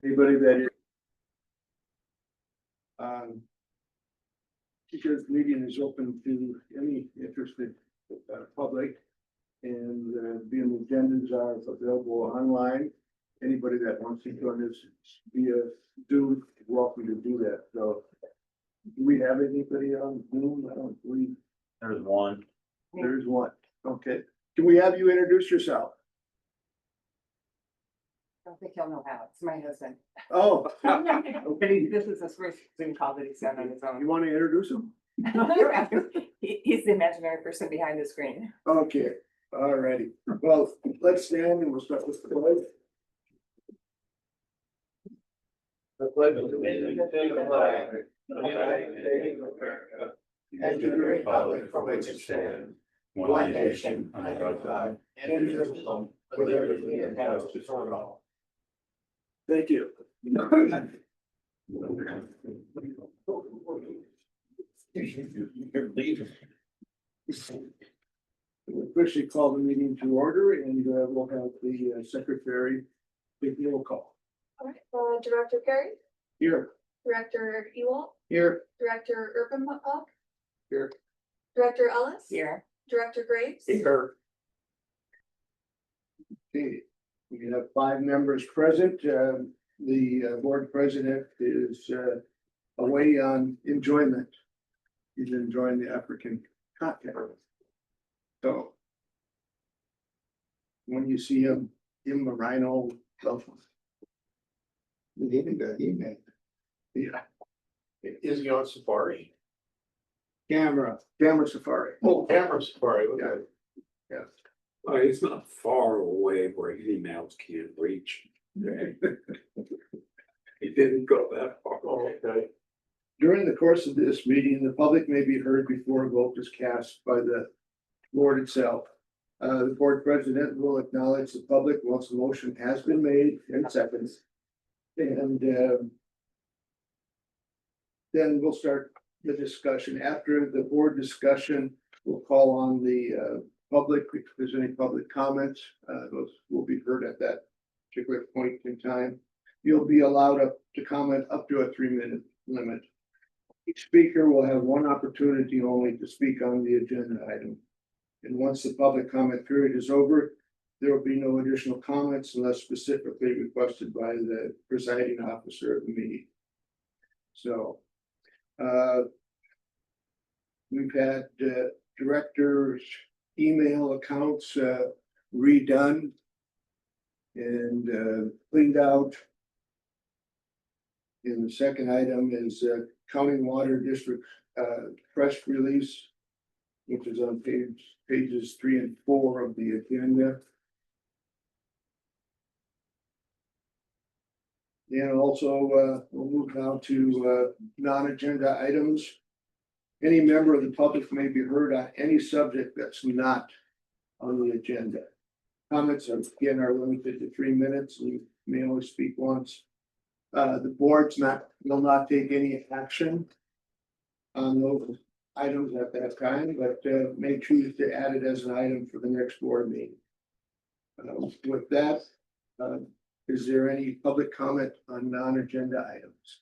Anybody that is. Because the meeting is open to any interested public. And the agendas are available online. Anybody that wants to join us via Zoom, welcome to do that. So do we have anybody on Zoom? I don't believe. There's one. There's one. Okay. Can we have you introduce yourself? I don't think he'll know how. It's my husband. Oh, But this is his first Zoom call that he's done on his you own. want to introduce him? He's the imaginary person behind the screen. Okay, all righty. Well, let's stand and we'll start with the pledge. The pledge of allegiance to the flag of the United States of America and to the republic for which it stands, one nation under God, indivisible, with liberty and justice for all. Thank you. We'll officially call the meeting to order and we'll have the secretary take the roll call. All right, Director Perry, Here. Director Ewald, Here. Director Urbanbach. Here. Director Ellis. Here. Director Graves. Here. Okay, we have 5 members present. The board president is away on enjoyment. He's enjoying the African continent. So when you see him, give him a rhino. We even got email. Yeah. Is he on safari? Camera safari. Oh, camera safari, okay. Yeah. It's not far away where emails can't reach. He didn't go that far. Oh, okay. During the course of this meeting, the public may be heard before a vote is cast by the board itself. The board president will acknowledge the public once the motion has been made in seconds. And then we'll start the discussion. After the board discussion, we'll call on the public, if there's any public comments, those will be heard at that particular point in time. You'll be allowed up to comment up to a 3-minute limit. Each speaker will have one opportunity only to speak on the agenda item. And once the public comment period is over, there will be no additional comments unless specifically requested by the presiding officer of the meeting. So we've had directors' email accounts redone and cleaned out. And the second item is County Water District press release, which is on pages 3 and 4 of the agenda. And also we'll move now to non-agenda items. Any member of the public may be heard on any subject that's not on the agenda. Comments are, again, are limited to 3 minutes. We may only speak once. The board's will not take any action on those items at that time, but may choose to add it as an item for the next board meeting. With that, is there any public comment on non-agenda items?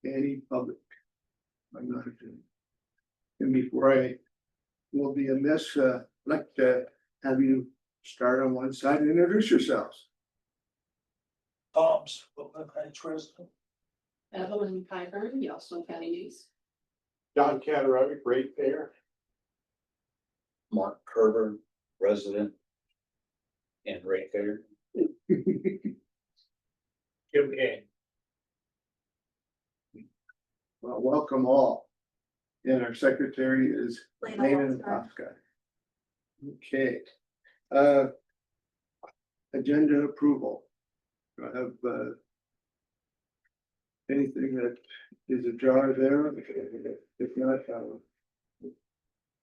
Any public on non-agenda? And before I will be amiss, I'd like to have you start on one side and introduce yourselves. Tom's, president. Evelyn Piper, Yellowstone County News. John Catarati, ratepayer. Mark Kerber, resident and ratepayer. Kim Kane. Well, welcome all. And our secretary is Lena Lena Oscar. Okay. Agenda approval. Do I have anything that is ajar there? If not,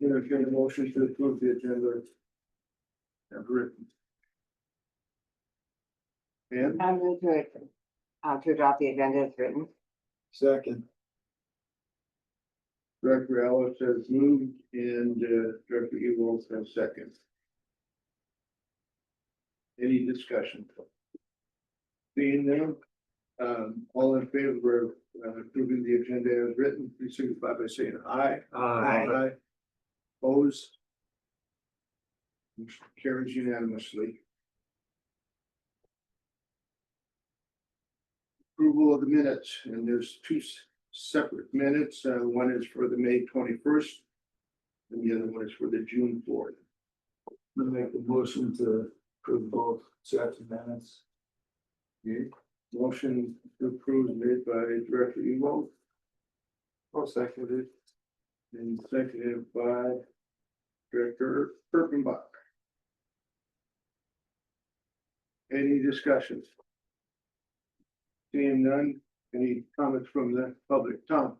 entertain a motion to approve the agenda. Have written. And I'm going to adopt the agenda as written. second. Director Ellis has moved and Director Ewald has second. Any discussion? Seeing them, all in favor of approving the agenda as written, please signify by saying aye. Aye. Opposed? Motion carries unanimously. Approval of the minutes, and there's two separate minutes. One is for the May 21st. And the other one is for the June 4th. I'm gonna make a motion to approve both sets of minutes. Okay. Motion to approve is made by Director Evo I'll second it. and seconded by Director Erpenbach. Any discussions? Seeing none, any comments from the public? Tom?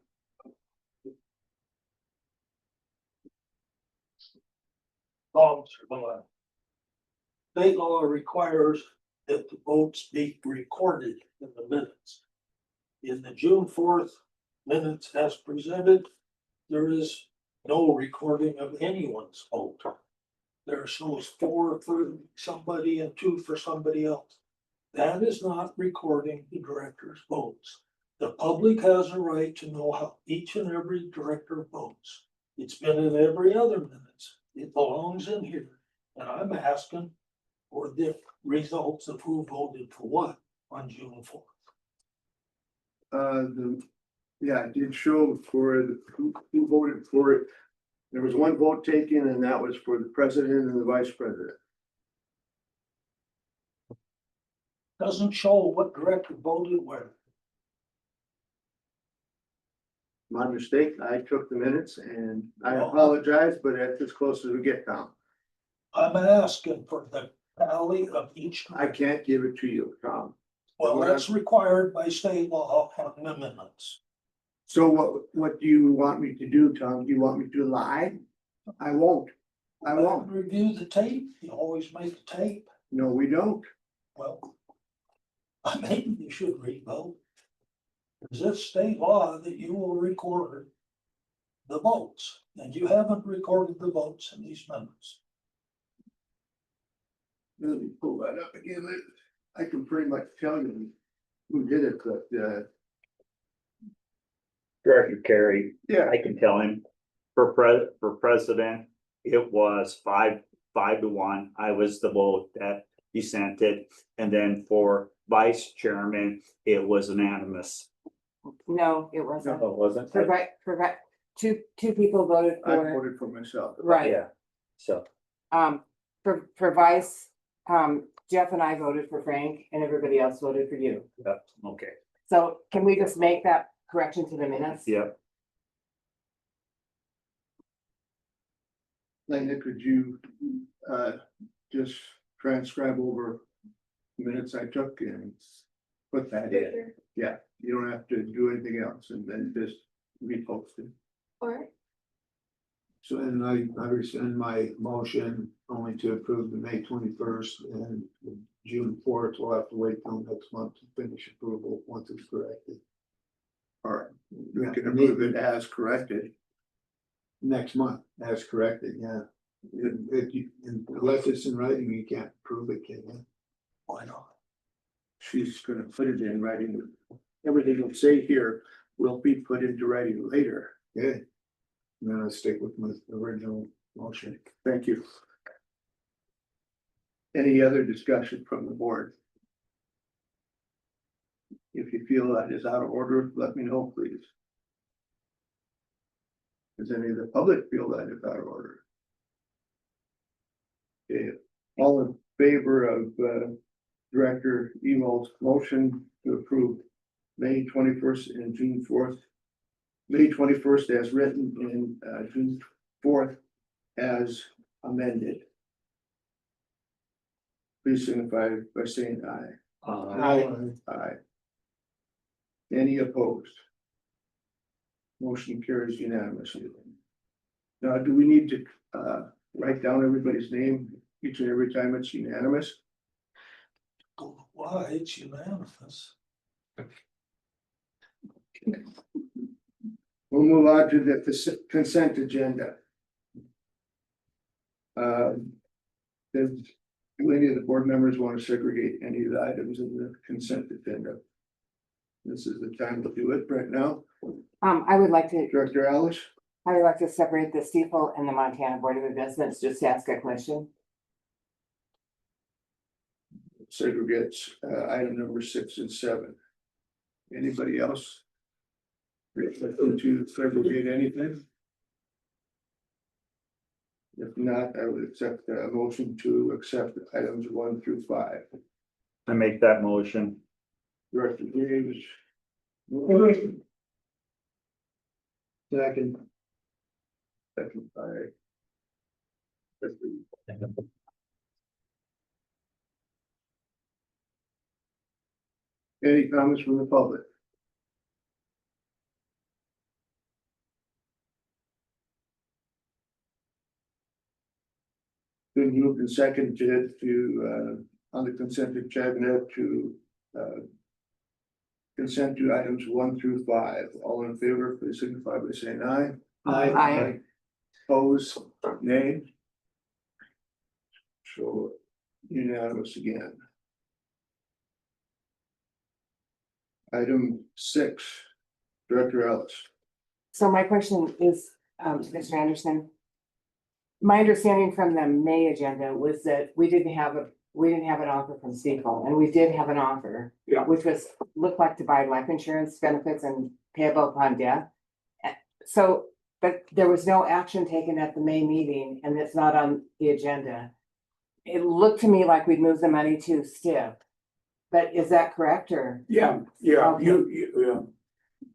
State law requires that the votes be recorded in the minutes. In the June 4th minutes as presented, there is no recording of anyone's vote. There shows 4 for somebody and 2 for somebody else. That is not recording the director's votes. The public has a right to know how each and every director votes. It's been in every other minutes. It belongs in here. And I'm asking for the results of who voted for what on June 4th. Yeah, it did show for who voted for it. There was one vote taken, and that was for the president and the vice president. Doesn't show what director voted where. My mistake, I took the minutes and I apologize, but that's as close as we get, Tom. I'm asking for the tally of each. I can't give it to you, Tom. Well, that's required by state law on the minutes. So what do you want me to do, Tom? Do you want me to lie? I won't. I won't. Review the tape. You always make the tape. No, we don't. Well, maybe you should revote. Is it state law that you will record the votes? And you haven't recorded the votes in these minutes. Let me pull that up again. I can pretty much tell you who did it, but Director Carey, yeah, I can tell him, for president, it was 5-1. I was the vote that dissented. And then for vice chairman, it was unanimous. No, it wasn't. No, it wasn't. Provide, two people voted I for, voted for myself. right, Yeah, so, for vice, Jeff and I voted for Frank and everybody else voted for you. okay, So can we just make that correction to the minutes? yep. Lena, could you just transcribe over the minutes I took and put that in? Sure. Yeah, you don't have to do anything else and then just repost it. All right, So, and I rescind my motion only to approve the May 21st and the June 4th. We'll have to wait till next month to finish approval once it's corrected. All right, we can approve it as corrected. Next month, as corrected, yeah. Unless it's in writing, you can't prove it, can you? Why not? She's gonna put it in writing. Everything we'll say here will be put into writing later. Okay. And then I stick with my original motion. Thank you. Any other discussion from the board? If you feel that is out of order, let me know, please. Does any of the public feel that is out of order? Okay, all in favor of Director Eval's motion to approve May 21st and June 4th. May 21st as written and June 4th as amended. Please signify by saying aye. Aye. Any opposed? Motion carries unanimously. Now, do we need to write down everybody's name each and every time it's unanimous? Why, it's unanimous. We'll move on to the consent agenda. There's Do any of the board members want to segregate any of the items in the consent agenda? This is the time to do it right now. I would like to, Director Alice, separate the Steeple and the Montana Board of Investments, just to ask a question. segregates, item number 6 and 7. Anybody else? Looking to segregate anything? If not, I would accept a motion to accept items 1 through 5. I make that motion. Director Graves. Second. Second by. Any comments from the public? Been moved and seconded to, on the consent agenda to, consent to items 1 through 5. All in favor, please signify by saying aye. Aye. Opposed, nay. So unanimous again. Item 6, Director Ellis. So my question is, Mr. Anderson. My understanding from the May agenda was that we didn't have an offer from Steeple, and we did have an offer. Yeah. Which was, looked like to buy life insurance benefits and payable upon death. So, but there was no action taken at the May meeting, and it's not on the agenda. It looked to me like we'd moved the money to STIP. But is that correct, or? Yeah, Okay. yeah.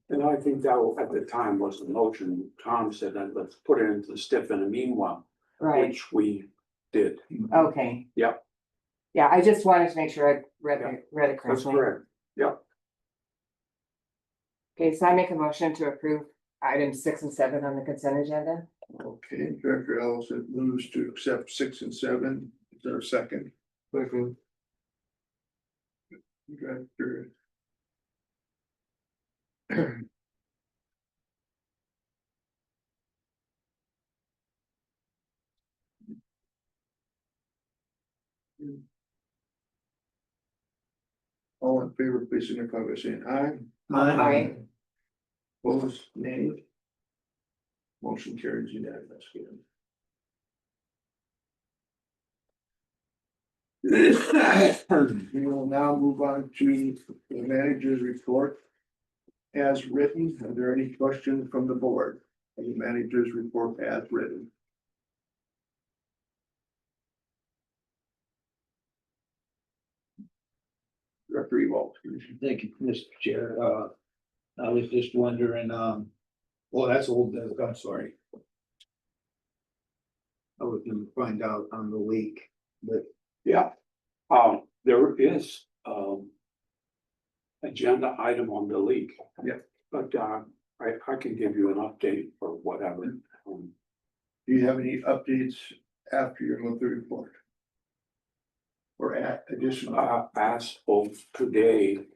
And I think that at the time was the motion. Tom said that let's put it into the stiff in the meanwhile, Right, which we did. okay. Yep. Yeah, I just wanted to make sure I read it That's correctly. correct. Yep. Okay, so I make a motion to approve items 6 and 7 on the consent agenda. Okay, Director Ellis moves to accept 6 and 7. Is there a second? Second. Director. All in favor, please signify by saying aye. Aye. Opposed, nay. Motion carries unanimously. We will now move on to the manager's report. As written, are there any questions from the board? The manager's report as written. Director Ewald. Thank you, Mr. Chair. I was just wondering, well, that's old, I'm sorry. I was gonna find out on the leak, but Yeah. There is, agenda item on the leak. Yeah. But, I can give you an update or whatever. Do you have any updates after your monthly report? Or at additional? As of today,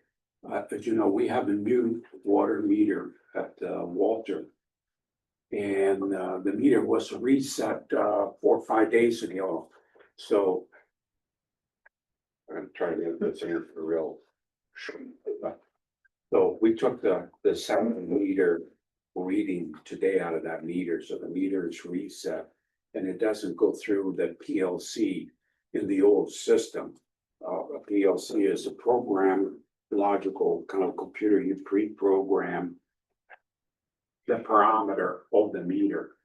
as you know, we have a new water meter at Walter. And the meter was reset 4 or 5 days ago, so. I'm gonna try to get this here for real. So we took the 7 meter reading today out of that meter, so the meter is reset. And it doesn't go through the PLC in the old system. A PLC is a program, logical kind of computer, you pre-program the parameter of the meter.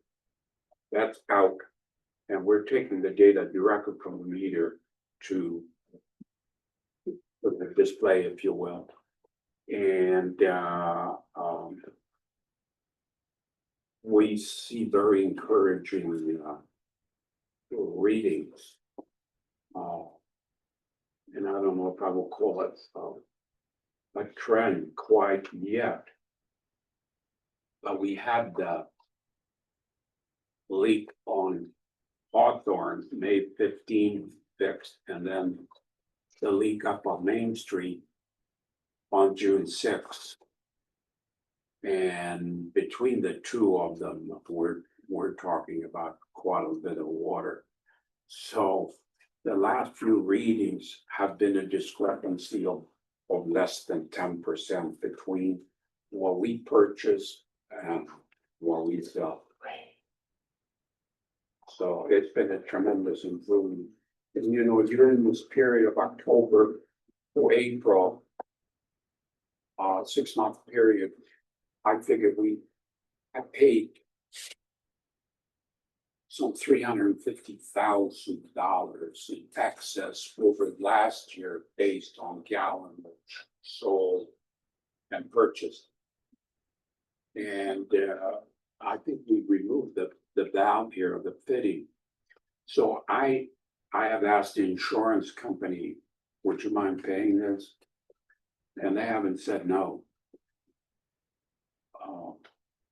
That's out. And we're taking the data directly from the meter to the display, if you will. And we see very encouraging readings. And I don't know if I will call it a trend quite yet. But we had the leak on Hawthorne, May 15 fixed, and then the leak up on Main Street on June 6th. And between the two of them, we're talking about quite a bit of water. So the last few readings have been a discrepancy of less than 10% between what we purchase and what we sell. So it's been a tremendous improvement. And you know, during this period of October to April, 6 month period, I figured I paid some $350,000 in excess over last year based on gallons sold and purchased. And I think we removed the valve here of the fitting. So I have asked the insurance company, would you mind paying this? And they haven't said no.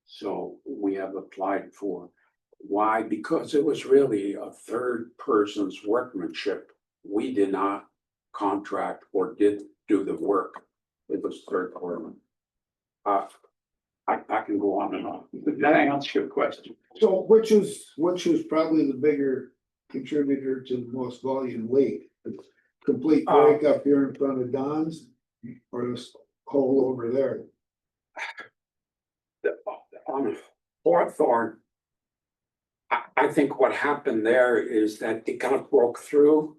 So we have applied for. Why? Because it was really a third person's workmanship. We did not contract or did do the work. It was third party. I can go on and on. Did that answer your question? So which is probably the bigger contributor to the most volume leak? The complete break up here in front of Don's or this hole over there? On Hawthorne, I think what happened there is that it kind of broke through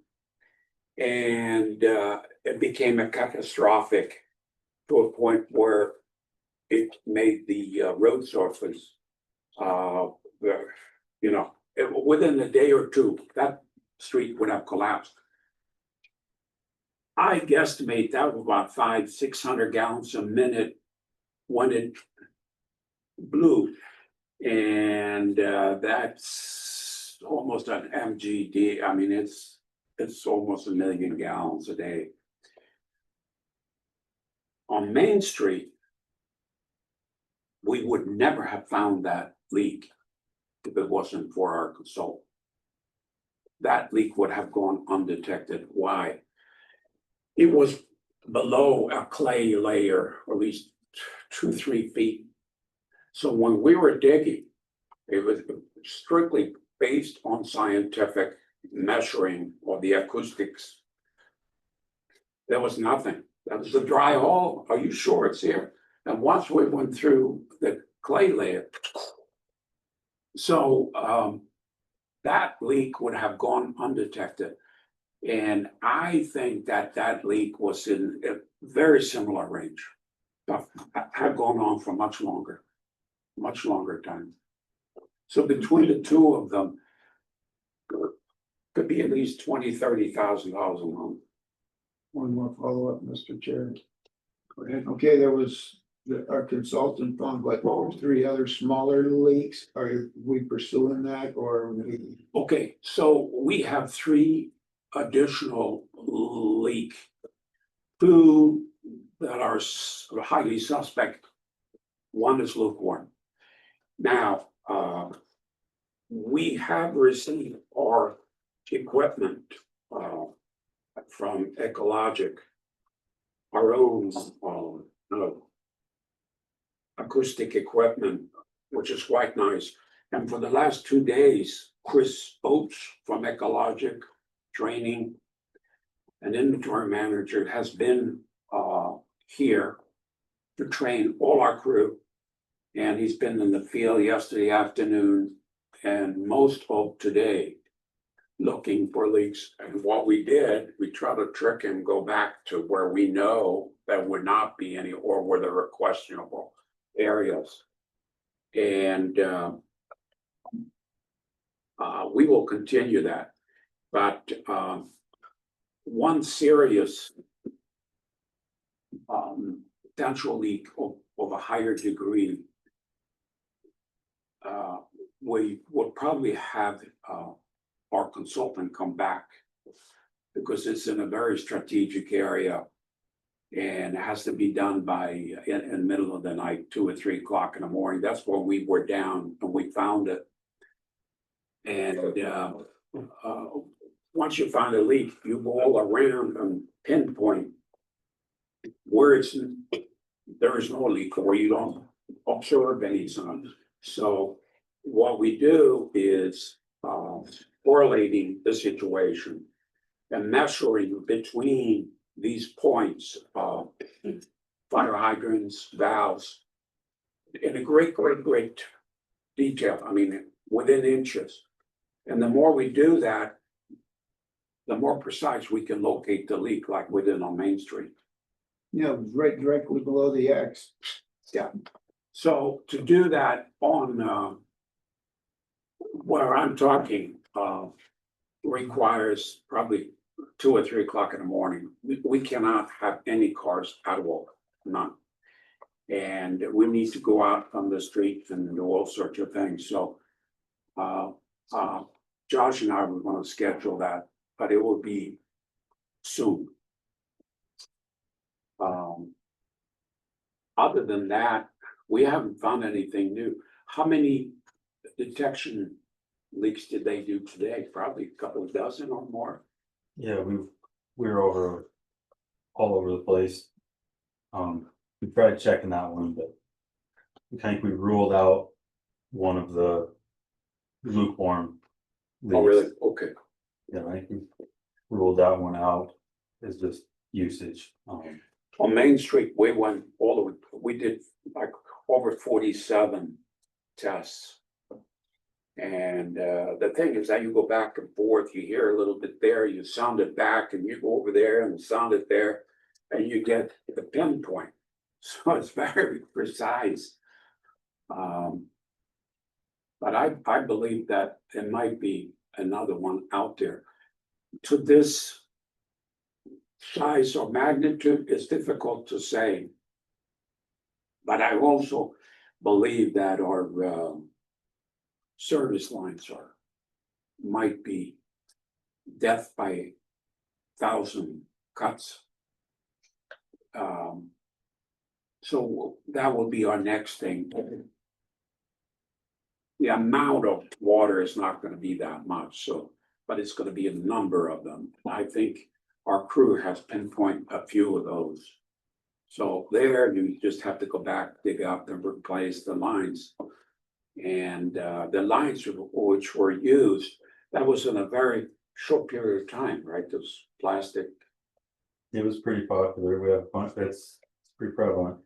and it became a catastrophic to a point where it made the road surface, within a day or two, that street would have collapsed. I guesstimate that was about 500-600 gallons a minute when it blew. And that's almost an MGD. I mean, it's almost 1 million gallons a day. On Main Street, we would never have found that leak if it wasn't for our consultant. That leak would have gone undetected. Why? It was below a clay layer, or at least 2-3 feet. So when we were digging, it was strictly based on scientific measuring of the acoustics. There was nothing. That was a dry hole. Are you sure it's here? And once we went through the clay layer, so that leak would have gone undetected. And I think that leak was in a very similar range. Had gone on for much longer time. So between the two of them, could be at least $20,000-$30,000 a month. One more follow-up, Mr. Chair. Go ahead. Okay, there was, our consultant found like 3 other smaller leaks. Are we pursuing that or? Okay, so we have 3 additional leak. 2 that are highly suspect. 1 is lukewarm. Now, we have received our equipment from Ecologic, our own acoustic equipment, which is quite nice. And for the last 2 days, Chris Oates from Ecologic Training, an inventory manager, has been here to train all our crew. And he's been in the field yesterday afternoon and most of today looking for leaks. And what we did, we tried to trick him, go back to where we know there would not be any or where there were questionable areas. And we will continue that. But one serious potential leak of a higher degree, we would probably have our consultant come back because it's in a very strategic area and it has to be done by in the middle of the night, 2 or 3 o'clock in the morning. That's when we were down and we found it. And once you find a leak, you go all around and pinpoint where there is no leak or you don't observe any signs. So what we do is correlating the situation. and measuring between these points, fire hydrants, valves, in a great detail, I mean, within inches. And the more we do that, the more precise we can locate the leak, like within on Main Street. Yeah, it was right directly below the X. Yeah. So to do that on, where I'm talking, requires probably 2 or 3 o'clock in the morning. We cannot have any cars at all, none. And we need to go out on the street and do all sorts of things, so. Josh and I were gonna schedule that, but it will be soon. Other than that, we haven't found anything new. How many detection leaks did they do today? Probably a couple of dozen or more. Yeah, we're over all over the place. We tried checking that one, but I think we ruled out one of the lukewarm leaks. Oh, really? Okay. Yeah, I think we ruled that one out as just usage. On Main Street, we went all the way, we did like over 47 tests. And the thing is that you go back and forth, you hear a little bit there, you sound it back, and you go over there and sound it there, and you get the pinpoint. So it's very precise. But I believe that there might be another one out there. To this size or magnitude is difficult to say. But I also believe that our service lines might be death by 1,000 cuts. So that will be our next thing. The amount of water is not gonna be that much, so, but it's gonna be a number of them. I think our crew has pinpointed a few of those. So there, you just have to go back, dig up and replace the lines. And the lines which were used, that was in a very short period of time, right? Those plastic. It was pretty popular. We have a bunch, it's pretty prevalent.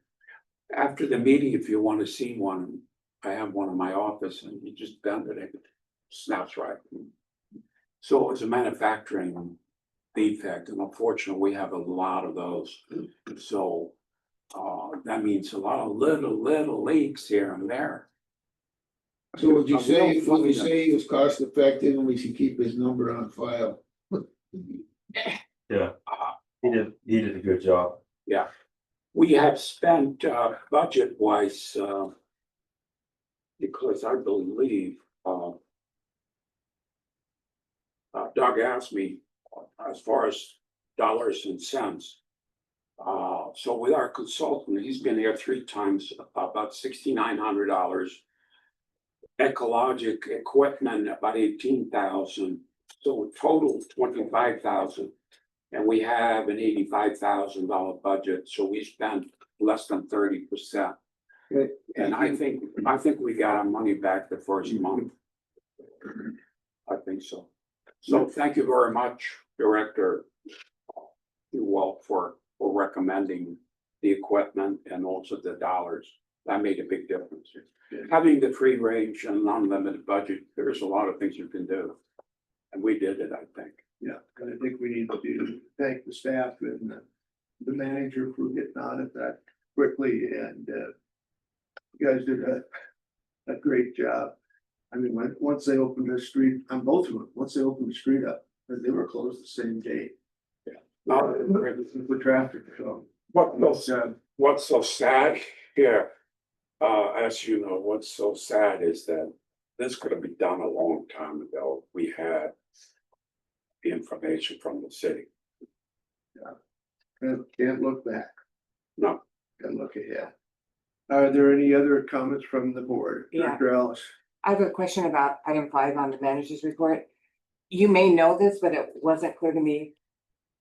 After the meeting, if you want to see one, I have one in my office and you just bend it, it snaps right. So it's a manufacturing defect, and unfortunately, we have a lot of those. So that means a lot of little leaks here and there. So would you say it was cost effective and we should keep his number on file? Yeah, he did a good job. Yeah, we have spent budget wise, because I believe Doug asked me as far as dollars and cents. So with our consultant, he's been here 3 times, about $6,900. Ecologic equipment, about 18,000, so total 25,000. And we have an $85,000 budget, so we spent less than 30%. Okay. And I think we got our money back the first month. I think so. So thank you very much, Director Ewald, for recommending the equipment and also the dollars. That made a big difference. Having the free range and unlimited budget, there's a lot of things you can do. And we did it, I think. Yeah, and I think we need to thank the staff and the manager for getting on it that quickly, and you guys did a great job. I mean, once they opened the street, on both of them, once they opened the street up, they were closed the same day. Yeah. For traffic, so. What's so sad here, as you know, what's so sad is that this could have been done a long time ago. We had the information from the city. Can't look back. No. Can look ahead. Are there any other comments from the board? Yeah. Dr. Ellis? I have a question about item 5 on the manager's report. You may know this, but it wasn't clear to me.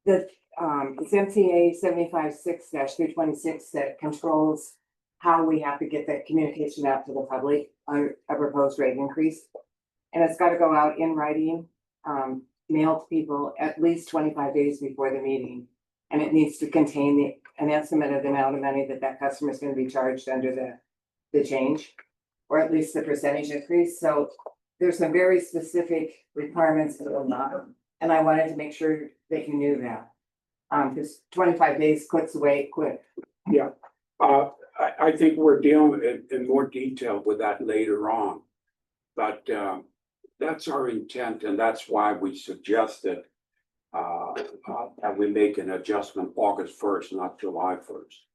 It's MCA 75-6-326 that controls how we have to get that communication out to the public on a proposed rate increase. And it's got to go out in writing. Do mailed to people at least 25 days before the meeting. And it needs to contain an estimate of the amount of money that that customer is gonna be charged under the change. Or at least the percentage increase, so there's some very specific requirements that will not, and I wanted to make sure that you knew that. Because 25 days clicks away quick. I think we're dealing in more detail with that later on. But, that's our intent, and that's why we suggested that we make an adjustment August 1st, not July 1st.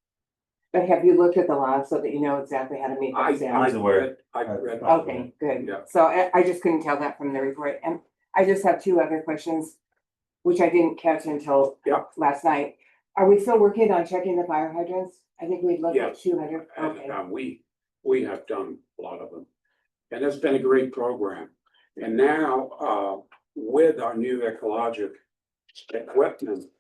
But have you looked at the law so that you know exactly how to meet I those standards? aware. read. Okay, good. Yeah. So I just couldn't tell that from the report, and I just have two other questions, which I didn't catch until Yeah. last night. Are we still working on checking the fire hydrants? I think we looked at Yes. 200, And, okay. we have done a lot of them. And it's been a great program. And now, with our new ecologic equipment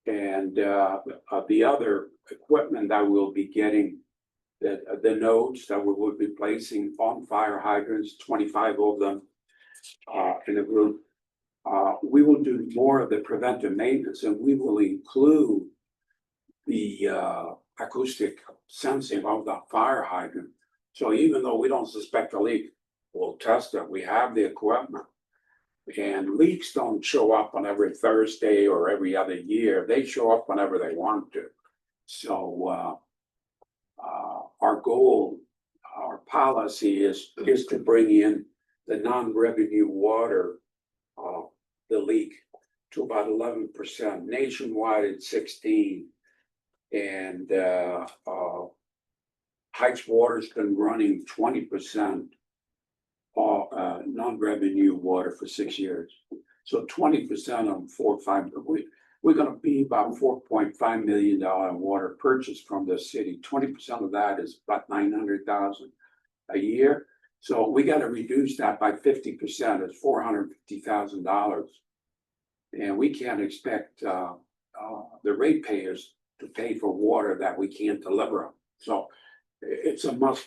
and, the other equipment that we'll be getting, the nodes that we will be placing on fire hydrants, 25 of them, in the group. We will do more of the preventive maintenance, and we will include the, acoustic sensing of the fire hydrant. So even though we don't suspect a leak, we'll test it. We have the equipment. And leaks don't show up on every Thursday or every other year. They show up whenever they want to. So, our goal, our policy is to bring in the non-revenue water, the leak, to about 11%. Nationwide, it's 16%. And Heights Water's been running 20% non-revenue water for 6 years. So 20% on 4 or 5, we're gonna be about $4.5 million in water purchase from the city. 20% of that is about $900,000 a year. So we gotta reduce that by 50%, it's $450,000. And we can't expect the ratepayers to pay for water that we can't deliver. So it's a must.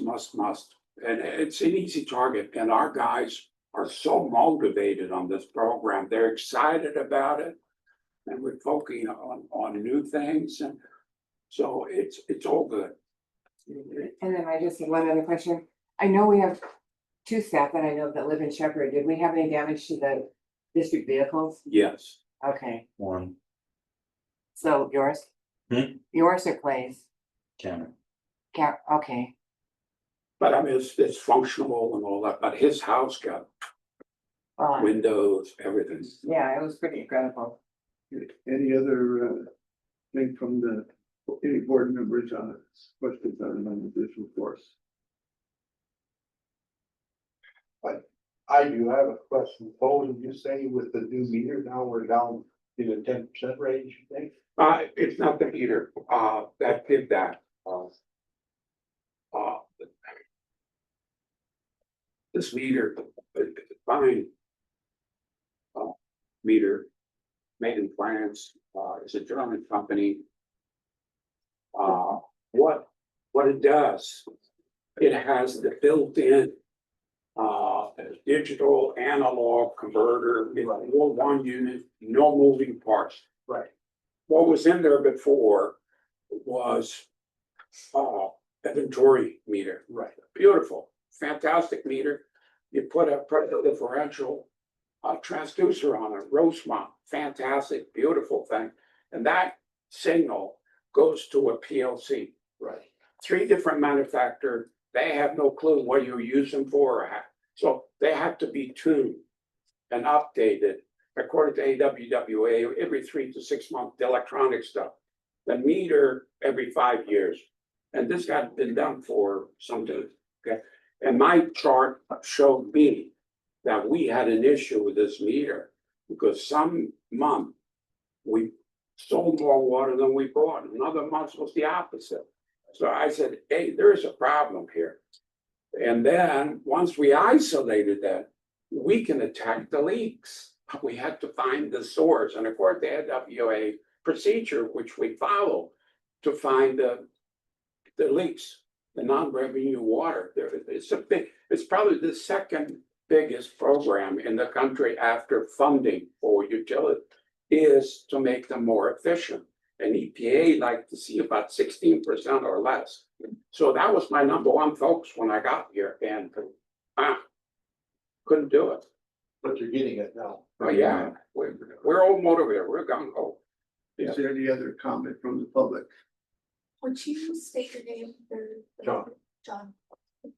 And it's an easy target, and our guys are so motivated on this program. They're excited about it. And we're focusing on new things, and so it's all good. And then I just had one other question. I know we have two staff that I know that live in Shepherd. Did we have any damage to the district vehicles? Yes, Okay, One so yours? Yours or Clay's? camera. Okay, but I mean, it's functional and all that, but his house got well, windows, everything. yeah, it was pretty incredible. Any other thing from any board members on questions on this report? I do have a question. Paul, did you say with the new meter, now we're down to the 10% range, you think? It's not the heater, that did that. This meter, fine. Meter made in France, it's a German company. What it does, it has the built-in digital analog converter, it's all one unit, no moving parts. Right. What was in there before was inventory meter. Right. Beautiful, fantastic meter. You put a pressure differential transducer on it, Rosemont, fantastic, beautiful thing. And that signal goes to a PLC. Right. 3 different manufacturers, they have no clue what you use them for. So they have to be tuned and updated according to AWWA every 3 to 6 months, the electronic stuff. The meter every 5 years. And this got been done for some time, okay? And my chart showed me that we had an issue with this meter because some month we sold more water than we bought. Another month was the opposite. So I said, hey, there's a problem here. And then once we isolated that, we can attack the leaks. We had to find the source. And of course, they had WA procedure, which we follow to find the leaks, the non-revenue water. It's probably the second biggest program in the country after funding for utility is to make them more efficient. And EPA like to see about 16% or less. So that was my number one focus when I got here and couldn't do it. But you're getting it now. Oh, yeah, we're all motivated, we're gung ho. Is there any other comment from the public? Would you state your name for? John. John.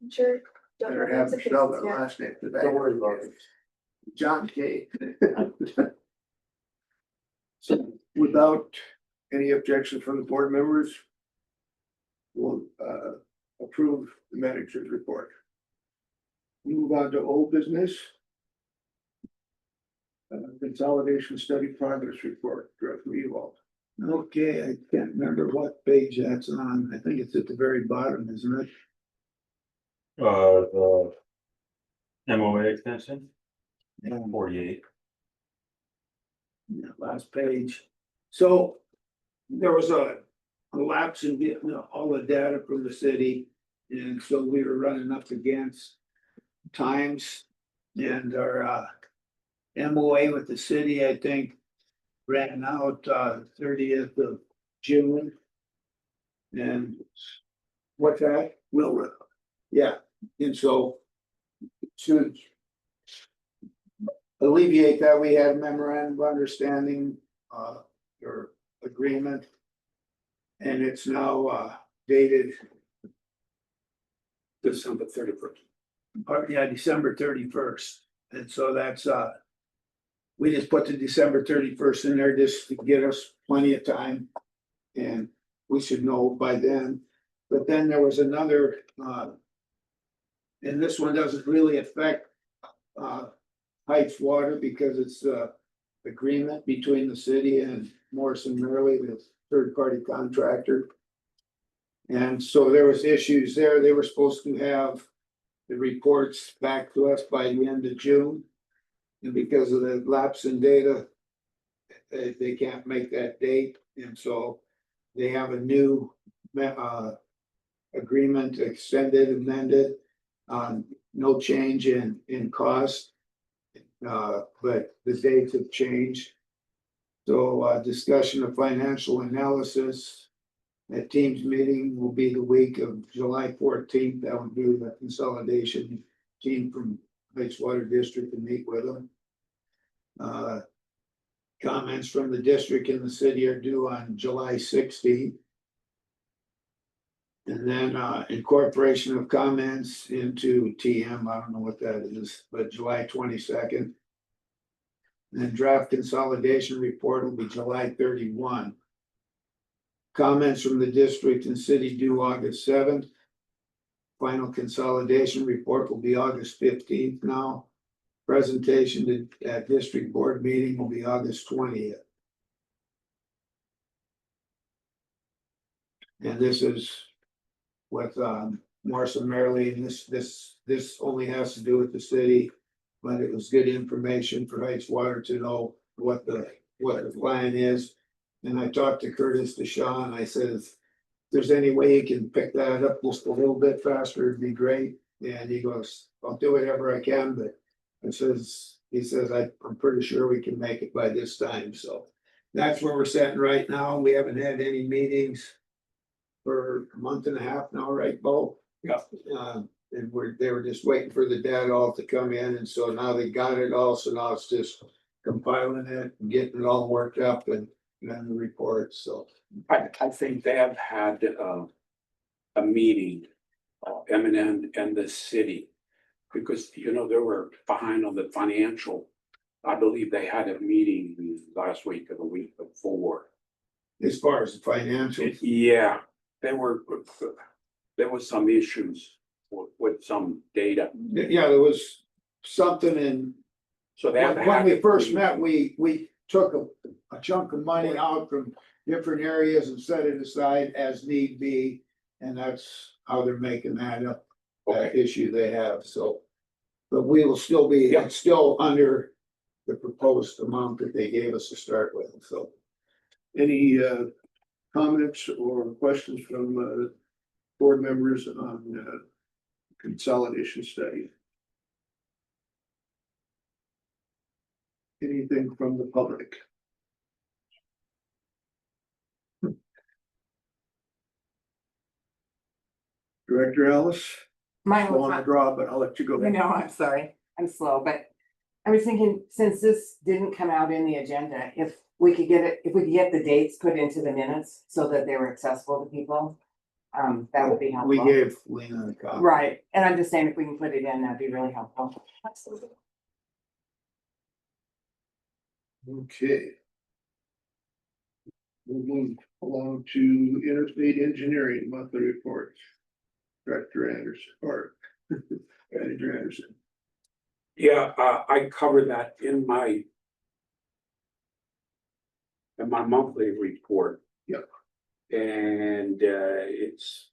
Sure. Don't Better know have what's spell the that case, last name today. Don't worry about it. John K. So without any objection from the board members, we'll approve the manager's report. Move on to old business. Consolidation study progress report, Director Ewald. Okay, I can't remember what page that's on. I think it's at the very bottom, isn't it? The MOA extension, Yeah. 48. Yeah, last page. So there was a lapse in getting all the data from the city. And so we were running up against times and our MOA with the city, I think, ran out 30th of June. And what's that? Will, yeah, and so to alleviate that, we had a memorandum of understanding or agreement. And it's now dated, December 31st. yeah, December 31st. And so that's we just put the December 31st in there just to get us plenty of time. And we should know by then. But then there was another and this one doesn't really affect Heights Water because it's agreement between the city and Morrison Merrily, the third party contractor. And so there was issues there. They were supposed to have the reports back to us by the end of June. And because of the lapse in data, they can't make that date. And so they have a new agreement extended, amended, no change in cost. But the dates have changed. So discussion of financial analysis at Teams meeting will be the week of July 14th. That would be the consolidation team from Heights Water District to meet with them. Comments from the district and the city are due on July 16th. And then incorporation of comments into TM, I don't know what that is, but July 22nd. And then draft consolidation report will be July 31. Comments from the district and city due August 7th. Final consolidation report will be August 15th now. Presentation at district board meeting will be August 20th. And this is with Morrison Merrily, and this only has to do with the city, but it was good information for Heights Water to know what the plan is. And I talked to Curtis DeShawn, I said, if there's any way you can pick that up just a little bit faster, it'd be great. And he goes, I'll do whatever I can, but he says, I'm pretty sure we can make it by this time. So that's where we're sitting right now. We haven't had any meetings for a month and a half now, right, Bo? Yeah. And they were just waiting for the data all to come in. And so now they got it all. So now it's just compiling it and getting it all worked up and then the reports. So I think they have had a meeting, M&M and the city. Because, they were behind on the financial. I believe they had a meeting last week or the week before. as far as the financials, Yeah, there was some issues with some data. yeah, there was something in. So they have When we first met, we took a chunk of money out from different areas and set it aside as need be. And that's how they're making that up, that issue they have, so. But we will still be, Yeah. it's still under the proposed amount that they gave us to start with, so. Any comments or questions from board members on consolidation study? Anything from the public? Director Ellis, My slow only on the draw, but I'll let you go. You know, I'm sorry, I'm slow, but I was thinking, since this didn't come out in the agenda, if we could get it, if we could get the dates put into the minutes so that they were accessible to people. That would be helpful. We gave Lena a copy. Right, and I'm just saying if we can put it in, that'd be really helpful. Absolutely. Okay. We'll move along to interstate engineering monthly reports. Director Anderson, or Manager Anderson. Yeah, I covered that in my monthly report. Yep. And it's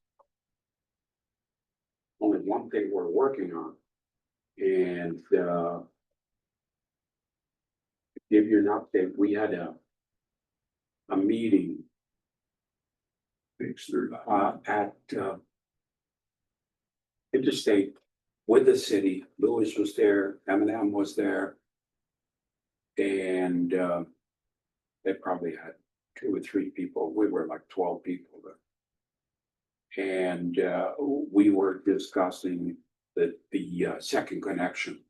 only one thing we're working on. And give you an update, we had a meeting Page 30. at Interstate with the city. Lewis was there, M&M was there. And they probably had 2 or 3 people. We were like 12 people there. And we were discussing the second connection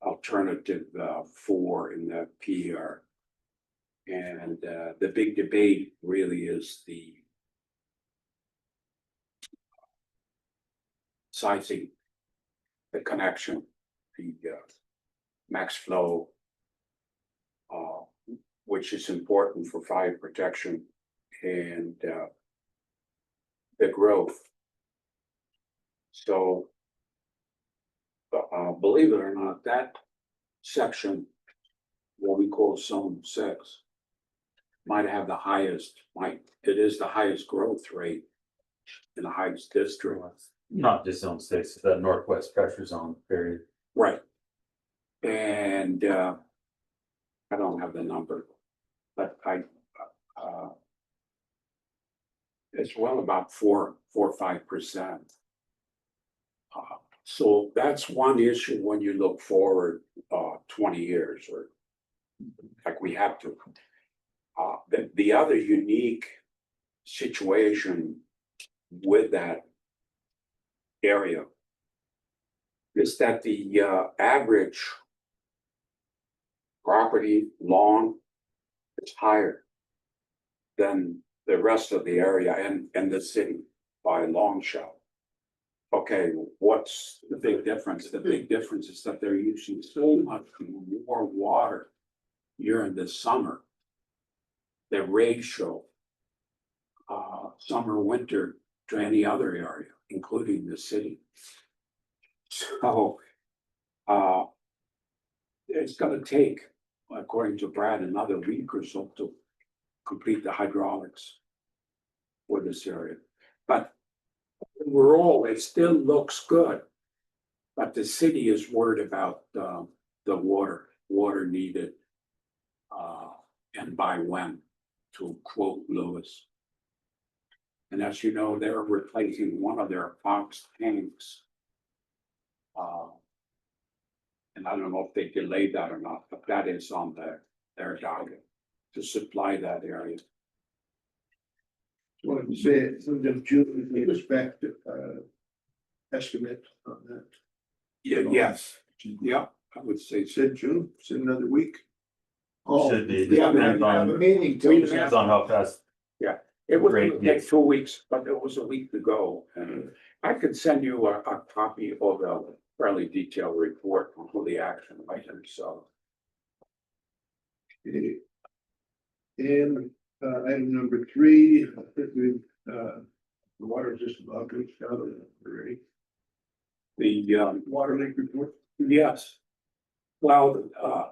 alternative 4 in the PR. And the big debate really is the sizing, the connection, the max flow, which is important for fire protection and the growth. So believe it or not, that section, what we call zone 6, might have the highest, it is the highest growth rate in the highest district. Not just zone 6, that northwest pressure zone period. Right. And I don't have the number, but it's well about 4 or 5%. So that's one issue when you look forward 20 years, or like we have to. The other unique situation with that area is that the average property lawn is higher than the rest of the area and the city by a long shot. Okay, what's the big difference? The big difference is that they're using so much more water during the summer. The ratio, summer, winter to any other area, including the city. So, it's gonna take, according to Brad, another week or so to complete the hydraulics for this area. But overall, it still looks good. But the city is worried about the water needed, and by when, to quote Lewis. And as you know, they're replacing one of their box tanks. And I don't know if they delayed that or not, but that is on their docket to supply that area. Wanted to say it, from the June, we expect estimate on that. Yeah, yes, yeah, I would say so. Said June, said another week. Oh, Should be, Yeah, we depends have a on, meeting till depends on how fast. It was Great, gonna yes. take 2 weeks, but it was a week ago, and I could send you a copy of a fairly detailed report on all the action items, so. okay. And item number 3, I think we've the water just about reached out already. The Water leak report. yes. Well,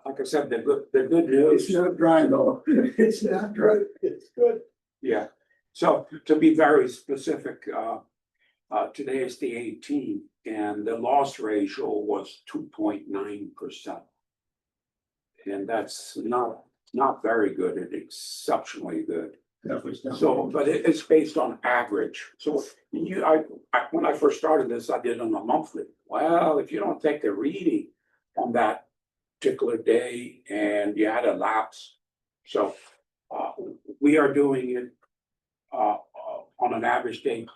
like I said, the good news. It's not dry though. It's not dry. It's good. Yeah, so to be very specific, today is the 18th and the loss ratio was 2.9%. And that's not very good, it's exceptionally good. That was down. So, but it's based on average. So when I first started this, I did it on a monthly. Well, if you don't take the reading on that particular day and you had a lapse. So, we are doing it, on an average day,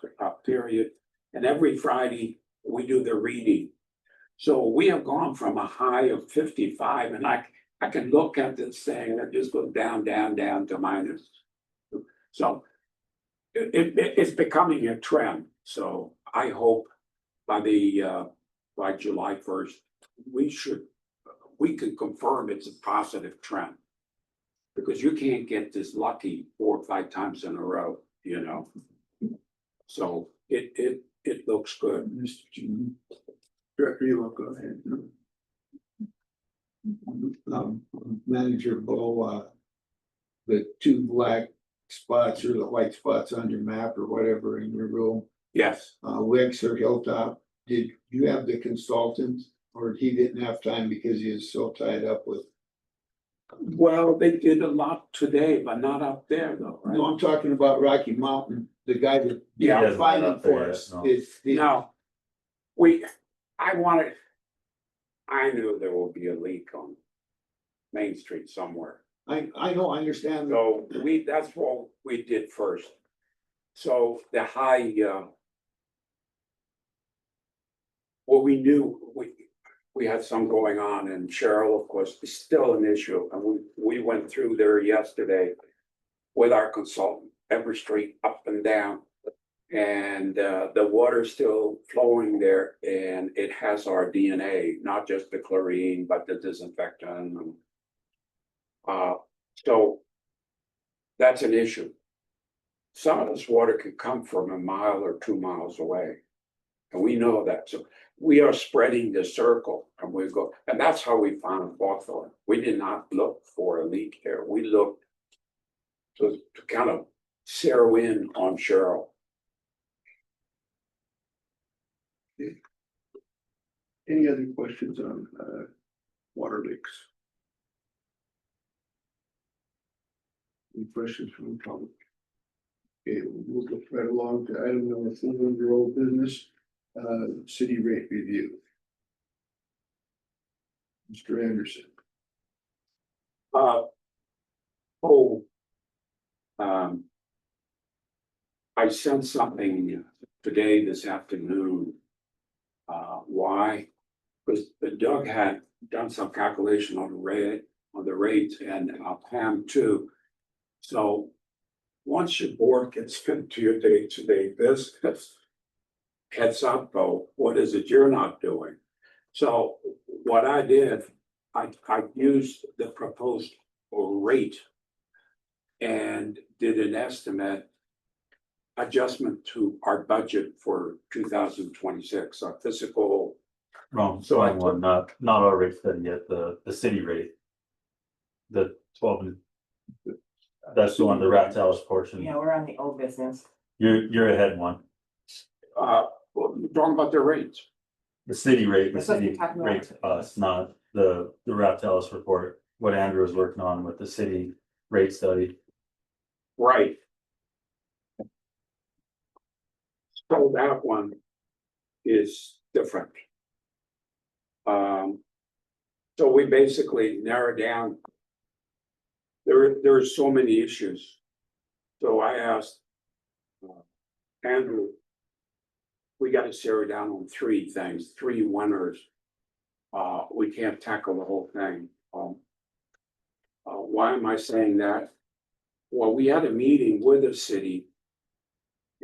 period. And every Friday, we do the reading. So we have gone from a high of 55 and I can look at this thing and it just goes down, down, down to minus. So it's becoming a trend. So I hope by by July 1st, we can confirm it's a positive trend. Because you can't get this lucky 4 or 5 times in a row, you know? So it looks good. Mr. Chairman. Director, you want to go ahead? Manager Bo, the 2 black spots or the white spots on your map or whatever in your room, Yes, Wicks or Hilltop, did you have the consultant? Or he didn't have time because he is so tied up with? well, they did a lot today, but not up there though, No, right? I'm talking about Rocky Mountain, the guy that. Yeah, did the filing not there for yet, us. no. Now, I knew there will be a leak on Main Street somewhere. I know, I understand. So that's what we did first. So the high, well, we knew we had some going on and Cheryl, of course, is still an issue. And we went through there yesterday with our consultant, every street up and down. And the water's still flowing there and it has our DNA, not just the chlorine, but the disinfectant. So that's an issue. Some of this water can come from a mile or 2 miles away. And we know that. So we are spreading the circle and and that's how we found Hawthorne. We did not look for a leak there. We looked to kind of zero in on Cheryl. Any other questions on water leaks? Any questions from the public? Okay, we'll move right along to item number 4 under old business, city rate review. Mr. Anderson. I sent something today, this afternoon. Why? Because Doug had done some calculation on the rates and Pam too. So once your board gets into your day-to-day business, heads up though, what is it you're not doing? So what I did, I used the proposed rate and did an estimate adjustment to our budget for 2026, our fiscal. Wrong, So I wrong one, not our rate study yet, the city rate. The 12, that's the one, the rat tails portion. Yeah, we're on the old business. You're ahead one. We're talking about their rates. The city rate, the We're supposed to be city talking about- rates us, not the rat tails report, what Andrew was working on with the city rate study. Right. So that one is different. So we basically narrowed down. There's so many issues. So I asked Andrew, we got to zero down on 3 things, 3 winners. We can't tackle the whole thing. Why am I saying that? Well, we had a meeting with the city.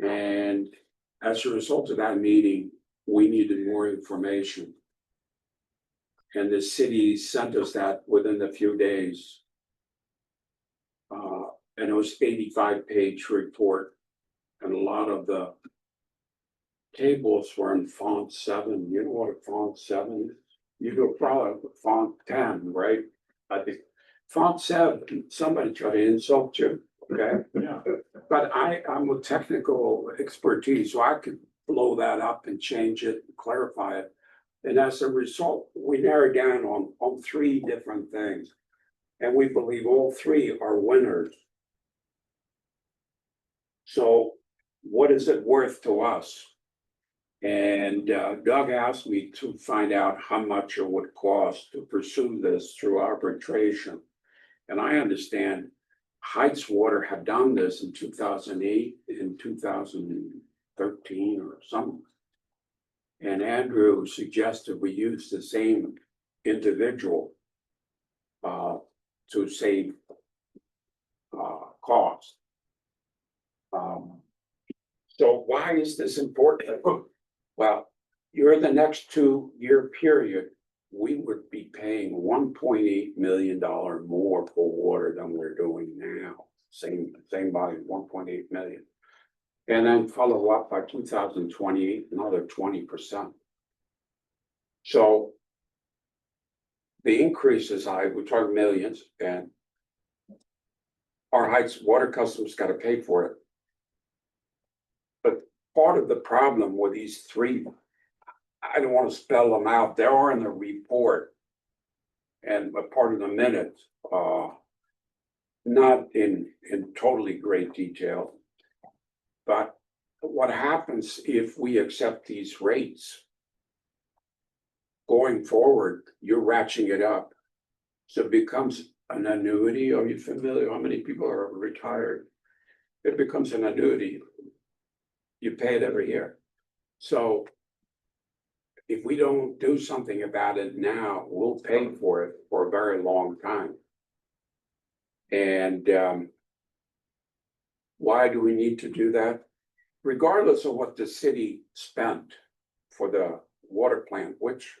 And as a result of that meeting, we needed more information. And the city sent us that within a few days. And it was 85-page report. And a lot of the tables were in font 7. You know what a font 7 is? You go probably font 10, right? I think font 7, somebody tried to insult you, okay? Yeah. But I'm a technical expertise, so I could blow that up and change it, clarify it. And as a result, we narrowed down on 3 different things. And we believe all 3 are winners. So what is it worth to us? And Doug asked me to find out how much it would cost to pursue this through arbitration. And I understand Heights Water had done this in 2008, in 2013 or something. And Andrew suggested we use the same individual to save cost. So why is this important? Well, you're the next 2-year period, we would be paying $1.8 million more for water than we're doing now. Same volume, 1.8 million. And then follow up by 2028, another 20%. So the increase is high, we're talking millions, and our Heights water customers got to pay for it. But part of the problem with these three, I don't want to spell them out, they are in the report and a part of the minutes, not in totally great detail. But what happens if we accept these rates? Going forward, you're ratcheting it up. So it becomes an annuity. Are you familiar? How many people are retired? It becomes an annuity. You pay it every year. So if we don't do something about it now, we'll pay for it for a very long time. And why do we need to do that? Regardless of what the city spent for the water plant, which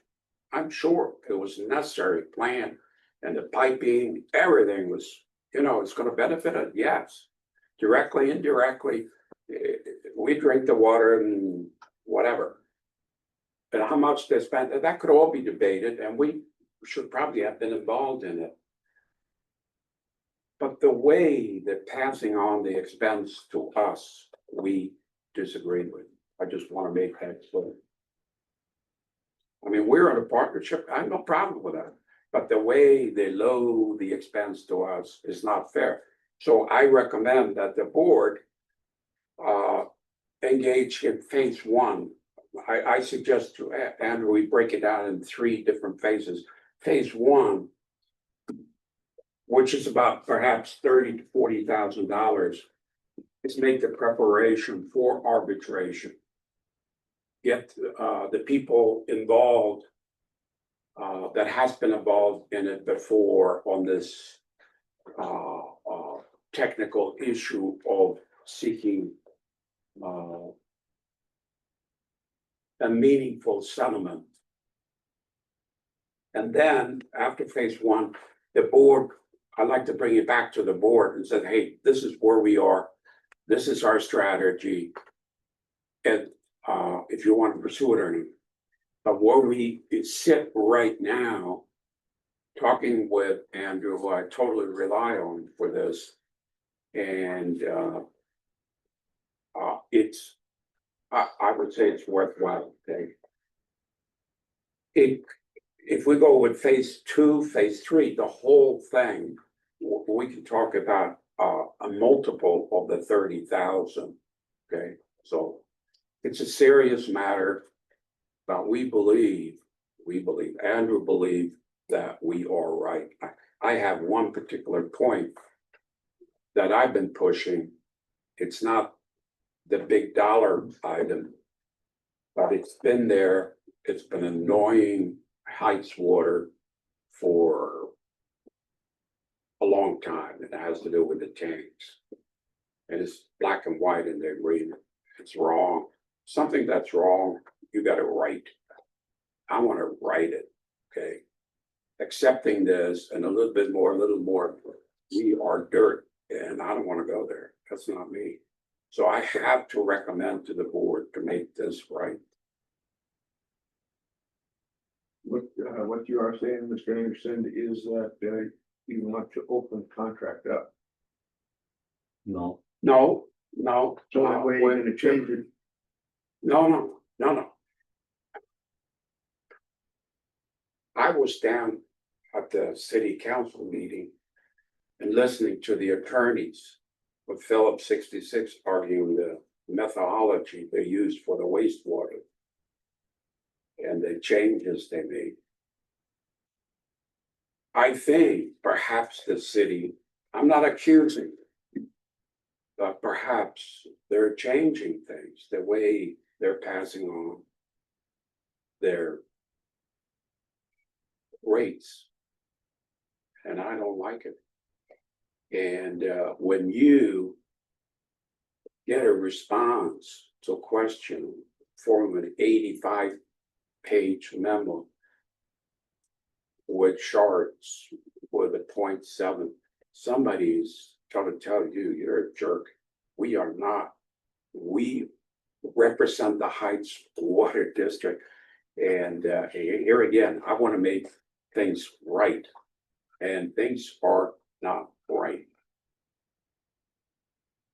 I'm sure it was a necessary plan, and the piping, everything was, it's going to benefit it, yes. Directly, indirectly, we drink the water and whatever. And how much they spent, that could all be debated, and we should probably have been involved in it. But the way they're passing on the expense to us, we disagreed with. I just want to make that clear. I mean, we're in a partnership, I have no problem with that. But the way they load the expense to us is not fair. So I recommend that the board engage in phase one. I suggest to Andrew, we break it down in 3 different phases. Phase one, which is about perhaps $30,000 to $40,000, is make the preparation for arbitration. Get the people involved that has been involved in it before on this technical issue of seeking a meaningful settlement. And then after phase one, the board, I'd like to bring it back to the board and say, hey, this is where we are. This is our strategy. And if you want to pursue it or not. But where we sit right now, talking with Andrew, who I totally rely on for this, and I would say it's worthwhile. Okay, if we go with phase 2, phase 3, the whole thing, we can talk about a multiple of the 30,000. Okay, so it's a serious matter. But we believe, Andrew believes that we are right. I have one particular point that I've been pushing. It's not the big dollar item, but it's been there. It's been annoying Heights Water for a long time. It has to do with the tanks. And it's black and white in the agreement. It's wrong. Something that's wrong, you got to write. I want to write it, okay? Accepting this and a little more, we are dirt, and I don't want to go there. That's not me. So I have to recommend to the board to make this right. What you are saying, Mr. Anderson, is that you want to open the contract up. No, No. So that way you're gonna change it. No. I was down at the city council meeting and listening to the attorneys with Phillips 66 arguing the methodology they used for the wastewater. and the changes they made. I think perhaps the city, I'm not accusing, but perhaps they're changing things, the way they're passing on their rates. And I don't like it. And when you get a response to a question from an 85-page memo with charts with a 0.7, somebody's trying to tell you you're a jerk. We are not. We represent the Heights Water District. And here again, I want to make things right. And things are not right.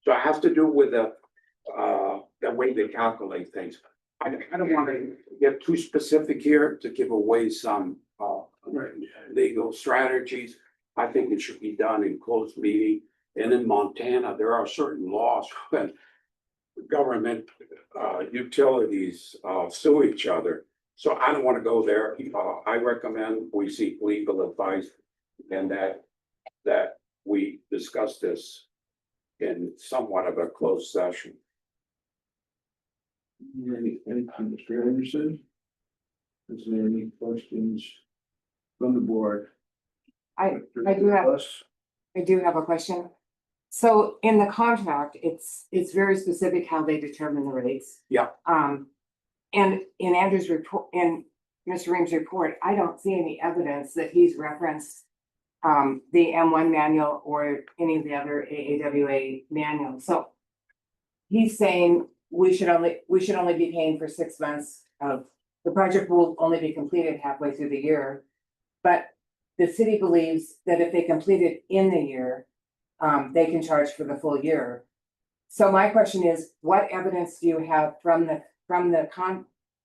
So it has to do with the way they calculate things. I don't want to get too specific here to give away some legal strategies. I think it should be done in closed meeting. And in Montana, there are certain laws when government utilities sue each other. So I don't want to go there. I recommend we seek legal advice and that we discuss this in somewhat of a closed session. Anything, Mr. Anderson? Is there any questions from the board? I do have a question. So in the contract, it's very specific how they determine the rates. Yeah. And in Andrew's report, in Mr. Ream's report, I don't see any evidence that he's referenced the M1 manual or any of the other AAWA manuals. So he's saying we should only be paying for 6 months of the project will only be completed halfway through the year. But the city believes that if they complete it in the year, they can charge for the full year. So my question is, what evidence do you have from the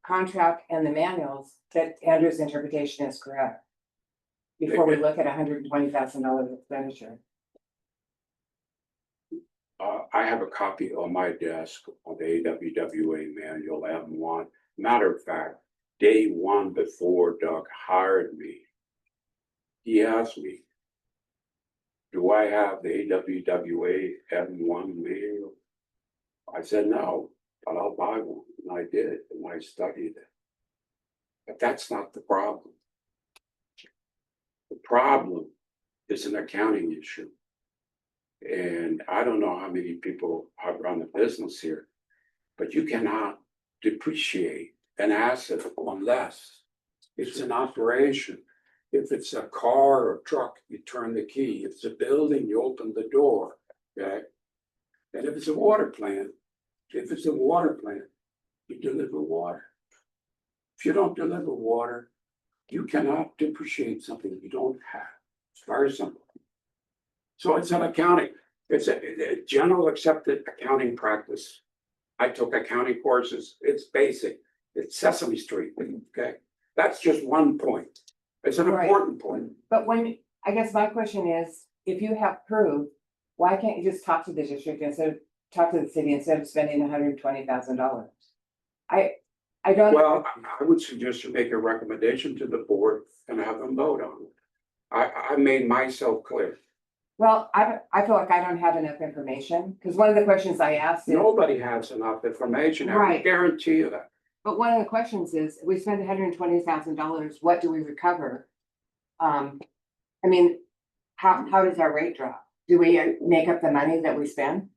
contract and the manuals that Andrew's interpretation is correct? Before we look at $120,000 expenditure. I have a copy on my desk of the AWWA manual M1. Matter of fact, day one before Doug hired me, he asked me, do I have the AWWA M1 manual? I said, no, but I'll buy one. And I did, and I studied it. But that's not the problem. The problem is an accounting issue. And I don't know how many people have run a business here, but you cannot depreciate an asset unless it's an operation. If it's a car or truck, you turn the key. If it's a building, you open the door, okay? And if it's a water plant, you deliver water. If you don't deliver water, you cannot depreciate something you don't have. It's very simple. So it's an accounting. It's a general accepted accounting practice. I took accounting courses. It's basic. It's Sesame Street. Okay, that's just one point. It's an important point. But I guess my question is, if you have proof, why can't you just talk to the district talk to the city instead of spending $120,000? I don't. Well, I would suggest you make a recommendation to the board and have them vote on it. I made myself clear. Well, I feel like I don't have enough information, because one of the questions I asked is. Nobody has enough information. I Right. guarantee you that. But one of the questions is, if we spend $120,000, what do we recover? I mean, how does our rate drop? Do we make up the money that we spend?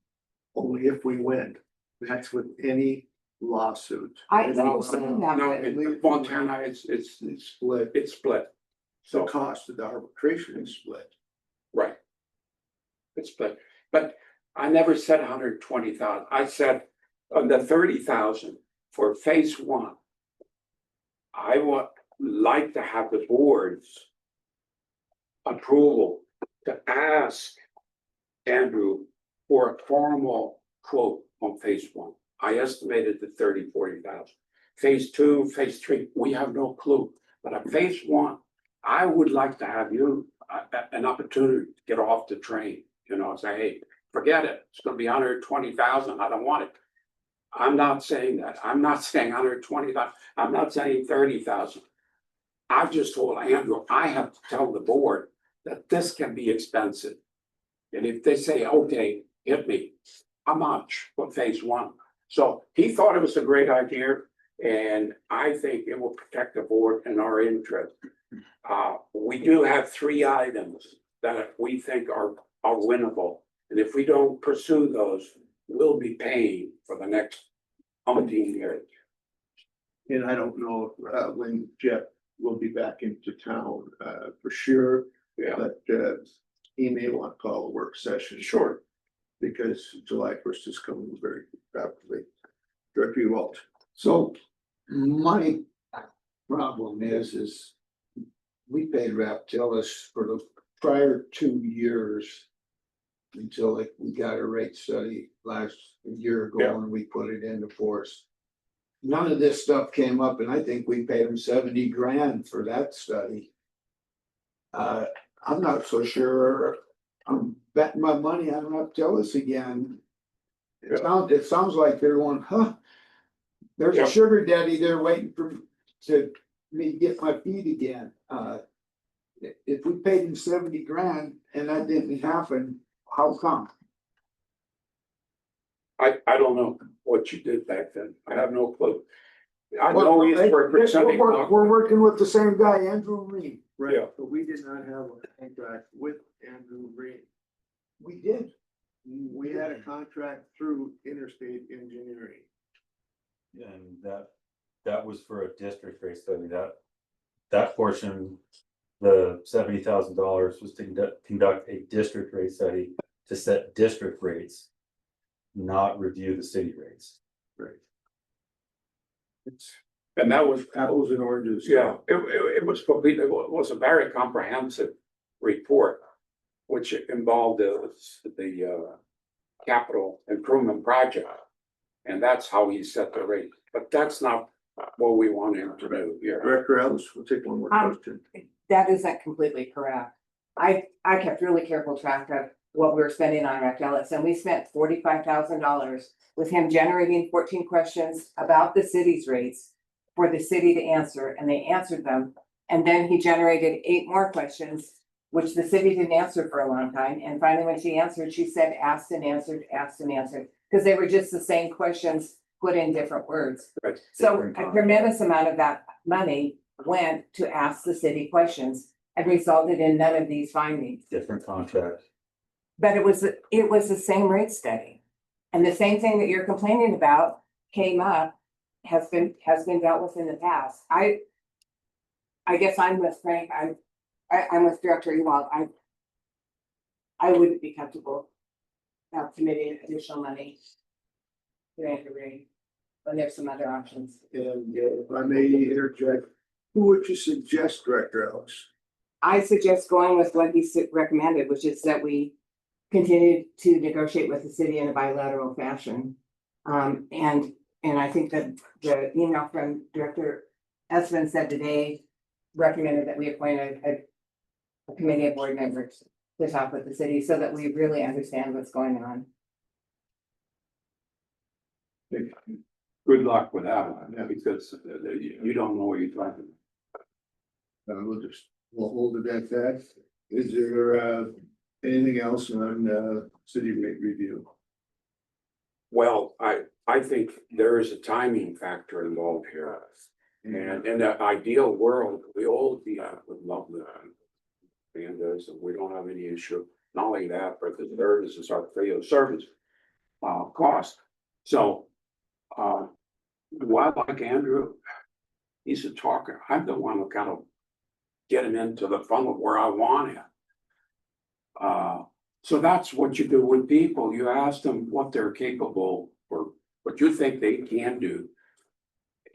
Only if we win. That's with any lawsuit. I It's understand that, No, but- in Montana, it's split. it's split. The So, cost of the arbitration is split. right. It's split, but I never said 120,000. I said the 30,000 for phase one. I would like to have the board's approval to ask Andrew for a formal quote on phase one. I estimated the 40,000. Phase two, phase three, we have no clue. But at phase one, I would like to have you an opportunity to get off the train, say, hey, forget it. It's gonna be 120,000. I don't want it. I'm not saying that. I'm not saying 120,000. I'm not saying 30,000. I've just told Andrew, I have to tell the board that this can be expensive. And if they say, okay, hit me, how much for phase one? So he thought it was a great idea, and I think it will protect the board and our interest. We do have 3 items that we think are winnable, and if we don't pursue those, we'll be paying for the next umpteen years. And I don't know when Jeff will be back into town for sure, Yeah, but he may want to call a work session. sure. Because July 1st is coming very rapidly. Director Walt. So my problem is we paid Raptilus for the prior 2 years until like we got a rate study last year ago Yeah. and we put it into force. None of this stuff came up and I think we paid them 70 grand for that study. I'm not so sure. I'm betting my money on Raptilus again. It sounds like they're going, huh? There's Yeah. a sugar daddy there waiting for to me to get my feet again. If we paid him 70 grand and that didn't happen, how come? I don't know what you did back then. I have no clue. I Well, know he's hey, representing. we're working with the same guy, Andrew Reed. Right, Yeah. but we did not have a contract with Andrew Reed. We did. We had a contract through Interstate Engineering. And that was for a district rate study, that portion, the $70,000 was to conduct a district rate study to set district rates, not review the city rates. Right. It's And that was, apples and oranges. yeah, it was complete, it was a very comprehensive report, which involved the capital improvement project. And that's how he set the rate, but that's not what we want him to do here. Director Ellis, we'll take one more question. That isn't completely correct. I kept really careful track of what we were spending on Rectelis, and we spent $45,000 with him generating 14 questions about the city's rates for the city to answer, and they answered them. And then he generated 8 more questions, which the city didn't answer for a long time. And finally, when she answered, she said, asked and answered, because they were just the same questions put in different words. Right. So Different a tremendous amount of that money went to ask the city questions and resulted in none of these findings. Different contract. But it was the same rate study. And the same thing that you're complaining about came up, has been dealt with in the past. I guess I'm with Frank, I'm with Director Ewald. I wouldn't be comfortable committing additional money to Andrew Reed when there's some other options. And if I may interject, who would you suggest, Director Ellis? I suggest going with what he recommended, which is that we continue to negotiate with the city in a bilateral fashion. And I think that the email from Director Esvin said today recommended that we appoint a committee of board members to talk with the city so that we really understand what's going on. Good luck with that one, because you don't know what you're talking about. We'll hold it at that. Is there anything else on city rate review? Well, I think there is a timing factor involved here. And in the ideal world, we all would love that. And we don't have any issue, not only that, but the services are free of service cost. So while like Andrew, he's a talker, I'm the one who kind of get him into the funnel where I want him. So that's what you do with people. You ask them what they're capable or what you think they can do,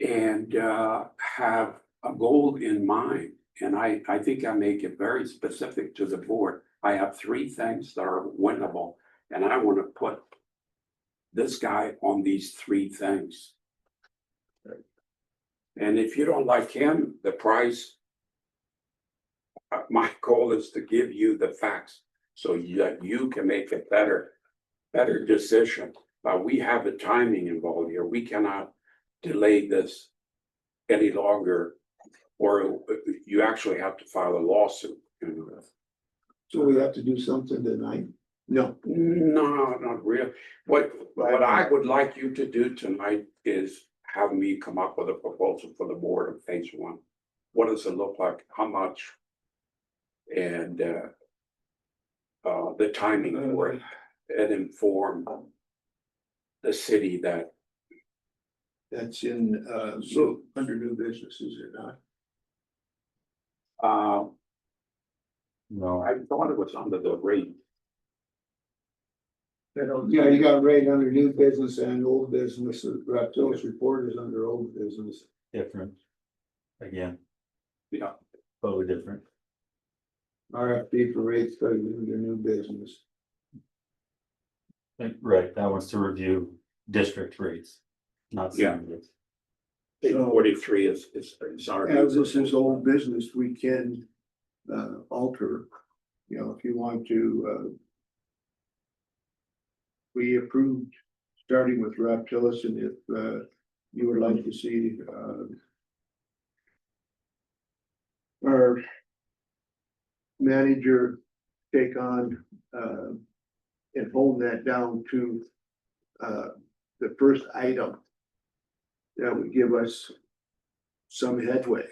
and have a goal in mind. And I think I make it very specific to the board. I have 3 things that are winnable, and I want to put this guy on these 3 things. And if you don't like him, the price, my goal is to give you the facts so that you can make a better decision. We have the timing involved here. We cannot delay this any longer. Or you actually have to file a lawsuit. So we have to do something tonight. No, No, not really. What I would like you to do tonight is have me come up with a proposal for the board of phase one. What does it look like? How much? And the timing for it, and inform the city that, that's in, so under new business, is it not? No, I thought it was under the rate. Yeah, you got right under new business and old business. Reptiles report is under old business. different. Again, Yeah. totally different. RFP for rate study under new business. Right, that one's to review district rates, not Yeah. city rates. Page 43 is our. As this is old business, we can alter, you know, if you want to. We approved starting with Raptilus, and if you would like to see our manager take on and hold that down to the first item, that would give us some headway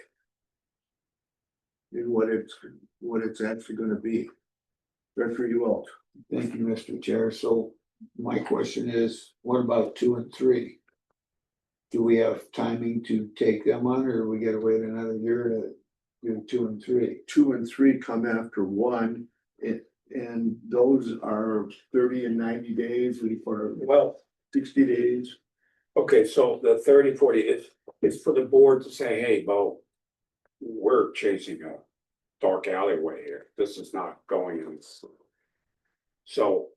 in what it's actually gonna be. Good for you all. Thank you, Mr. Chair. So my question is, what about 2 and 3? Do we have timing to take them on, or we gotta wait another year to do 2 and 3? 2 and 3 come after 1, and those are 30 and 90 days, or Well, 60 days. okay, so the 30, 40 is for the board to say, hey, Bo, we're chasing a dark alleyway here. This is not going in. So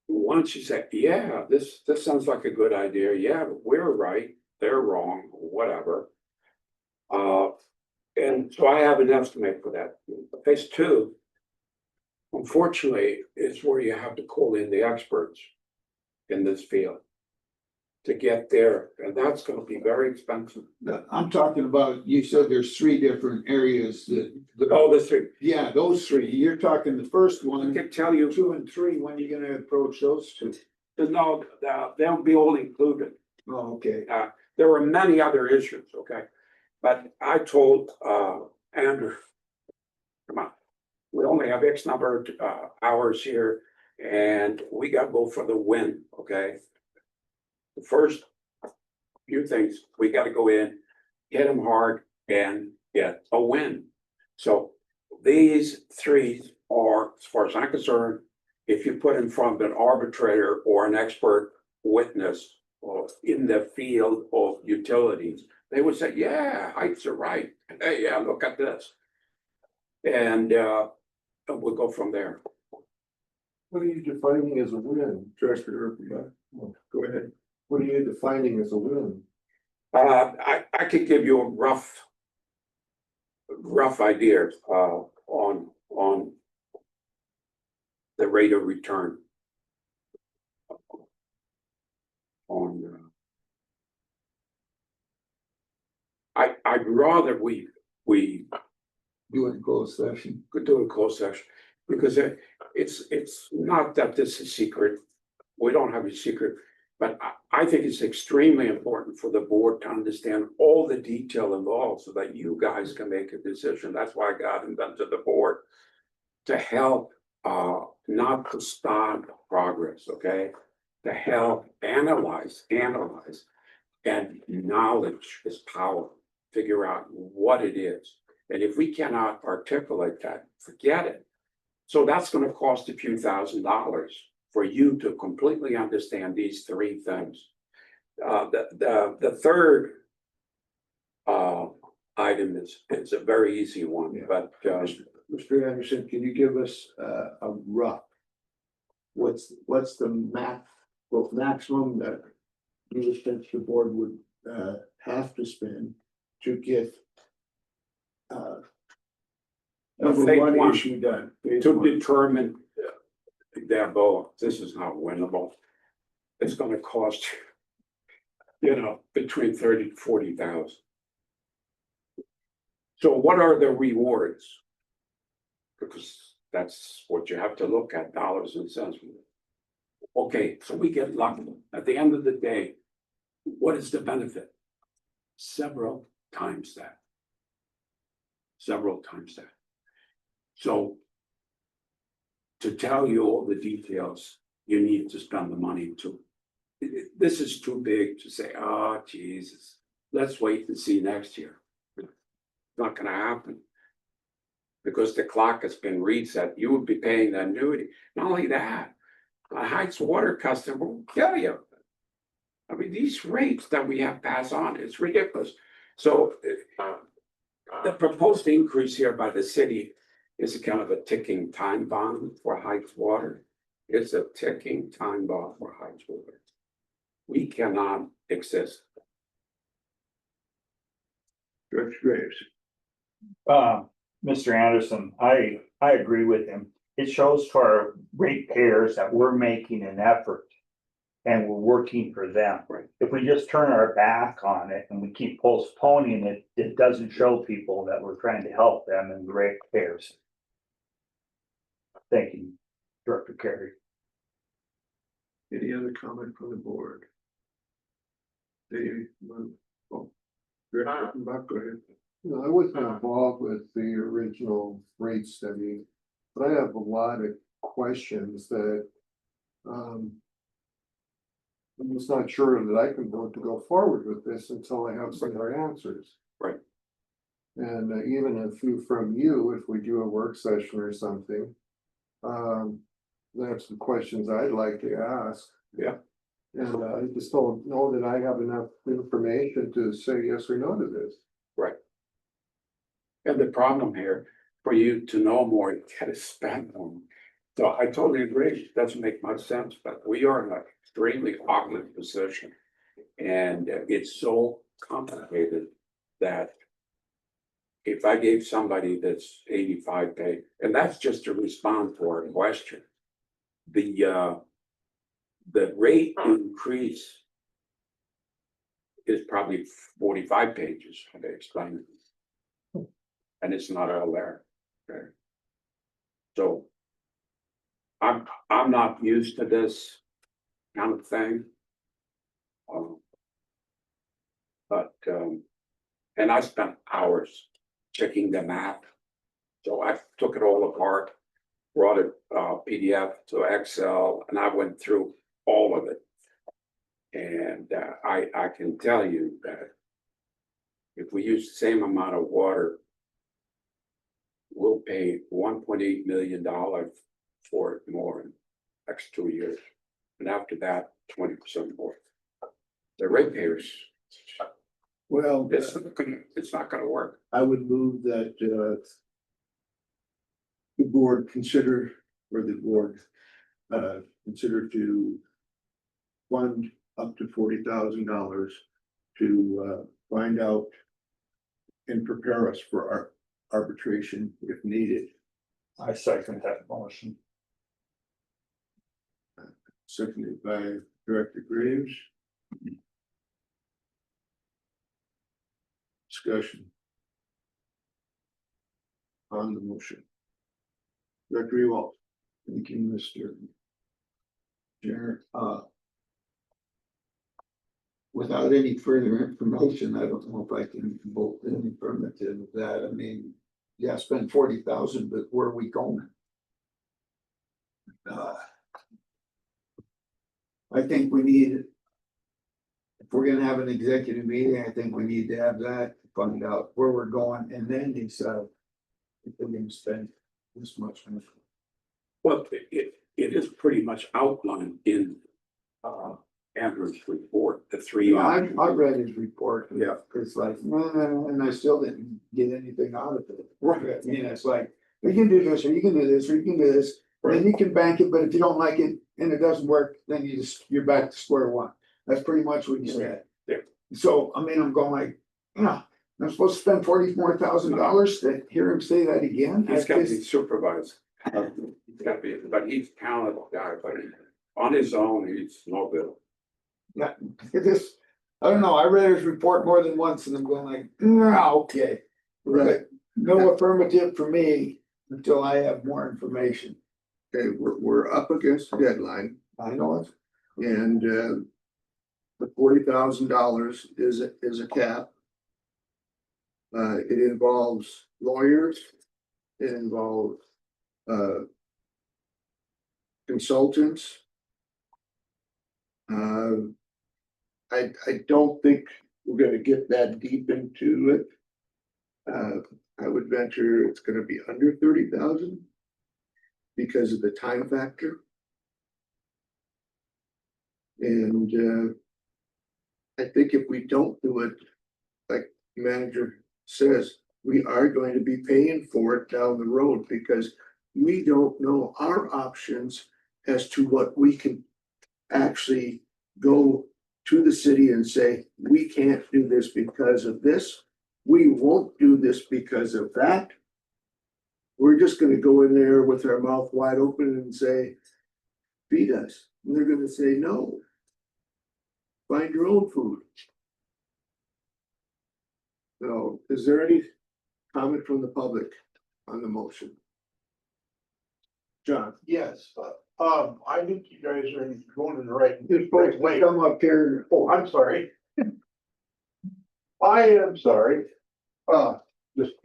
once you say, yeah, this sounds like a good idea. Yeah, we're right, they're wrong, whatever. And so I have an estimate for that. Phase 2, unfortunately, is where you have to call in the experts in this field to get there, and that's gonna be very expensive. I'm talking about, you said there's 3 different areas that. Oh, the 3, Yeah, those 3. You're talking the first I one, can tell you, 2 and 3, when you gonna approach those 2? no, they'll be all included. Oh, okay. There were many other issues, okay? But I told Andrew, come on, we only have X number of hours here, and we gotta go for the win, okay? The first few things, we gotta go in, hit them hard, and get a win. So these 3 are, as far as I'm concerned, if you put in front of an arbitrator or an expert witness or in the field of utilities, they would say, yeah, heights are right. Hey, yeah, look at this. And we'll go from there. What are you defining as a win, Director? Go ahead. What are you defining as a win? I could give you a rough idea on the rate of return. I'd rather we Do it in closed session. could do a closed session, because it's not that this is secret. We don't have a secret, but I think it's extremely important for the board to understand all the detail involved so that you guys can make a decision. That's why I got invented the board, to help not to stop progress, okay? To help analyze, and knowledge is power. Figure out what it is. And if we cannot articulate that, forget it. So that's gonna cost a few $1,000s for you to completely understand these 3 things. The third item is a very easy one, Yeah. but Mr. Anderson, can you give us a rough? What's the maximum that you think the board would have to spend to get number Phase 1 1. issue done? Phase to 1. determine Dabo, this is not winnable. It's gonna cost between 30 to 40,000. So what are the rewards? Because that's what you have to look at, dollars and cents. Okay, so we get lucky. At the end of the day, what is the benefit? Several times that. Several times that. So to tell you all the details, you need to spend the money to. This is too big to say, oh, Jesus, let's wait and see next year. It's not gonna happen. Because the clock has been reset, you would be paying the annuity. Not only that, a Heights Water customer will kill you. I mean, these rates that we have passed on, it's ridiculous. So the proposed increase here by the city is a kind of a ticking time bomb for Heights Water. It's a ticking time bomb for Heights Water. We cannot exist. Director Graves. Mr. Anderson, I agree with him. It shows to our ratepayers that we're making an effort. And we're working for them. Right. If we just turn our back on it and we keep postponing it, it doesn't show people that we're trying to help them and the ratepayers. Thank you, Director Carey. Any other comment from the board? Dave, Director Buck, go ahead. I wasn't involved with the original rate study, but I have a lot of questions that I'm just not sure that I can vote to go forward with this until I have some of our answers. Right. And even from you, if we do a work session or something, that's the questions I'd like to ask. Yeah. And I just don't know that I have enough information to say yes or no to this. Right. And the problem here, for you to know more, you gotta spend more. So I totally agree, it doesn't make much sense, but we are in an extremely awkward position. And it's so complicated that if I gave somebody that's 85 pay, and that's just to respond to our question. The rate increase is probably 45 pages, how to explain it. And it's not all there. Okay. So I'm not used to this kind of thing. And I spent hours checking the map. So I took it all apart, brought it PDF to Excel, and I went through all of it. And I can tell you that if we use the same amount of water, we'll pay $1.8 million for it more in the next 2 years. And after that, 20% more. The ratepayers, Well, it's not gonna work. I would move that the board consider, or the board consider to fund up to $40,000 to find out and prepare us for our arbitration if needed. I second that motion. Seconded by Director Graves. Discussion on the motion. Director Ewald. Thank you, Mr. Chair. Without any further information, I don't know if I can vote in affirmative of that. I mean, yeah, spend 40,000, but where are we going? I think we need, if we're gonna have an executive meeting, I think we need to have that, find out where we're going, and then decide if we're gonna spend this much money. Well, it is pretty much outlined in Andrew's report, the three. Yeah, I read his report. Yeah. It's like, and I still didn't get anything out of it. Right. I mean, it's like, you can do this, or you can do this, or you can do this, and then you can bank it, but if you don't like it and it doesn't work, then you're back to square one. That's pretty much what he said. Yeah. So, I mean, I'm going like, I'm supposed to spend $40 more thousand to hear him say that again? He's got to be supervised. Yeah, but he's a talented guy, but on his own, he's no good. Yeah, it just, I don't know, I read his report more than once and I'm going like, okay. Right, No affirmative for me until I have more information. okay, we're up against the deadline I know it. and, the $40,000 is a cap. It involves lawyers, it involves, consultants. I don't think we're gonna get that deep into it. I would venture it's gonna be under 30,000 because of the time factor. And I think if we don't do it, like the manager says, we are going to be paying for it down the road because we don't know our options as to what we can actually go to the city and say, we can't do this because of this. We won't do this because of that. We're just gonna go in there with our mouth wide open and say, feed us. And they're gonna say, no. Find your own food. So is there any comment from the public on the motion? John, Yes, I think you guys are going in the right. you're supposed to come up here. Oh, I'm sorry. I am sorry. Mr.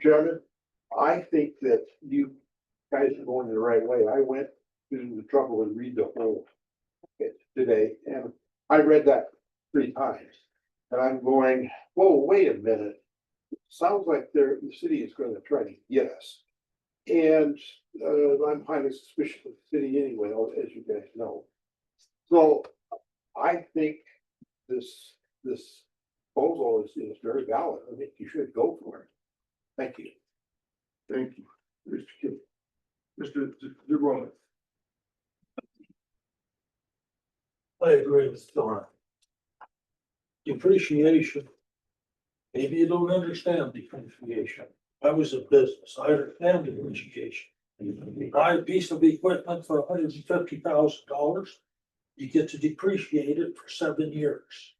Chairman, I think that you guys are going the right way. I went to the trouble and read the whole it today, and I read that 3 times. And I'm going, whoa, wait a minute. Sounds like the city is going to try to get us. And I'm highly suspicious of the city anyway, as you guys know. So I think this proposal is very valid. I think you should go for it. Thank you. Thank you. Mr. Kim. Mr. DeRoy. I agree with Dora. Depreciation. Maybe you don't understand depreciation. I was in business, I understand depreciation. You buy a piece of equipment for $150,000, you get to depreciate it for 7 years.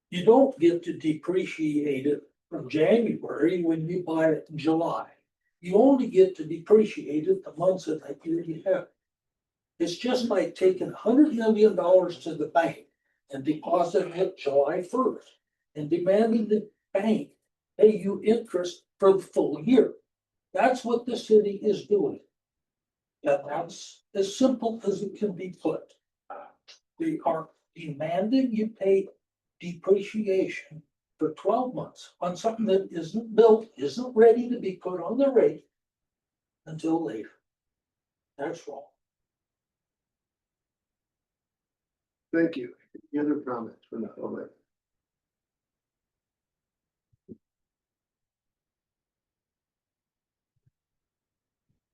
You don't get to depreciate it from January when you buy it in July. You only get to depreciate it the months of that year you have. It's just like taking $100 million to the bank and depositing it July 1st and demanding the bank pay you interest for the full year. That's what the city is doing. And that's as simple as it can be put. They are demanding you pay depreciation for 12 months on something that isn't built, isn't ready to be put on the rate until later. That's wrong. Thank you. Any other comments from the public?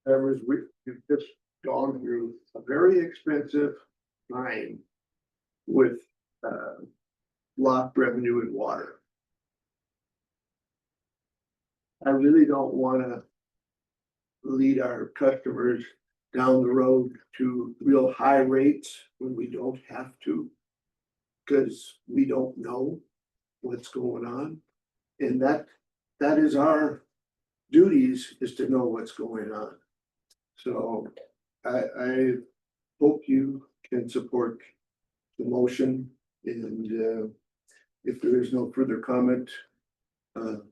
We've just gone through a very expensive time with locked revenue and water. I really don't wanna lead our customers down the road to real high rates when we don't have to. Cause we don't know what's going on. And that is our duties, is to know what's going on. So I hope you can support the motion, and if there is no further comment, I'll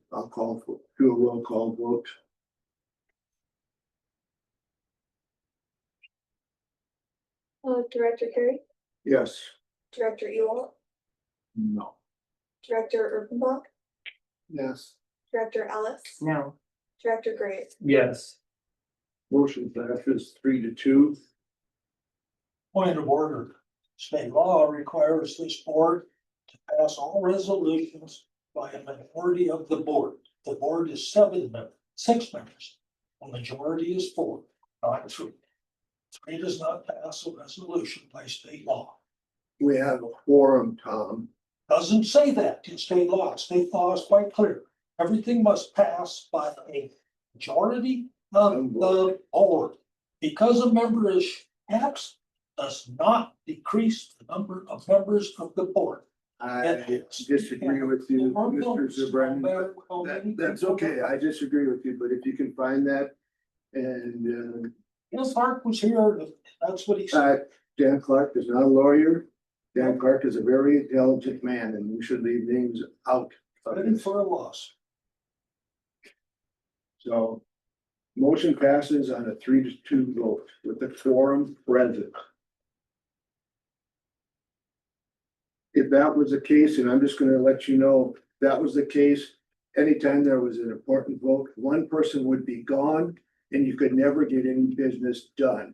do a roll call vote. Director Carey, Yes. Director Ewald, No. Director Urbanbach, Yes. Director Ellis, No, Director Gray. Yes. Motion passes 3-2. Point of order. State law requires this board to pass all resolutions by a majority of the board. The board is 6 members. A majority is 4, not 3. 3 does not pass a resolution by state law. We have a quorum, Tom. Doesn't say that in state law. State law is quite clear. Everything must pass by a majority of the board. because a membership tax does not decrease the number of members of the board. I disagree with you, Mr. Zubrin. That's okay, I disagree with you, but if you can find that. And Yes, Mark was here, that's what he said. Dan Clark is not a lawyer. Dan Clark is a very intelligent man and we should leave names out of Ready this. for a loss. So motion passes on a 3-2 vote with the quorum present. If that was the case, and I'm just gonna let you know, that was the case, anytime there was an important vote, one person would be gone and you could never get any business done.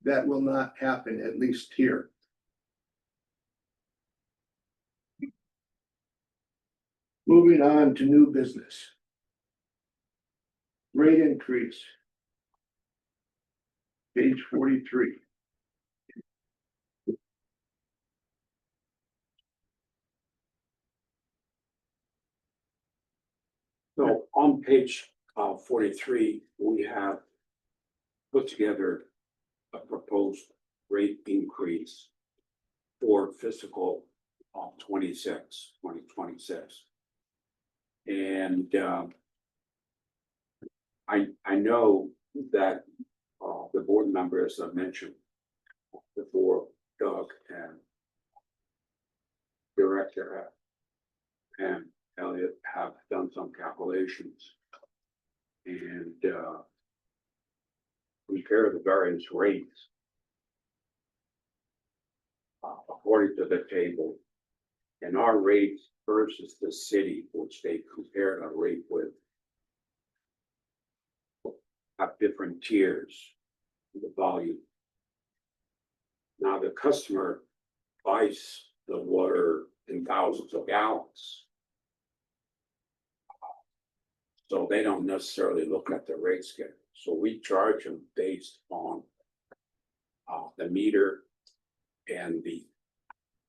That will not happen, at least here. Moving on to new business. Rate increase. Page 43. So on page 43, we have put together a proposed rate increase for fiscal 2026. And I know that the board members I mentioned before, Doug and Director and Elliot have done some calculations. And compare the various rates. According to the table. And our rates versus the city, which they compared a rate with. Have different tiers, the volume. Now the customer buys the water in thousands of gallons. So they don't necessarily look at the rate schedule. So we charge them based on the meter and the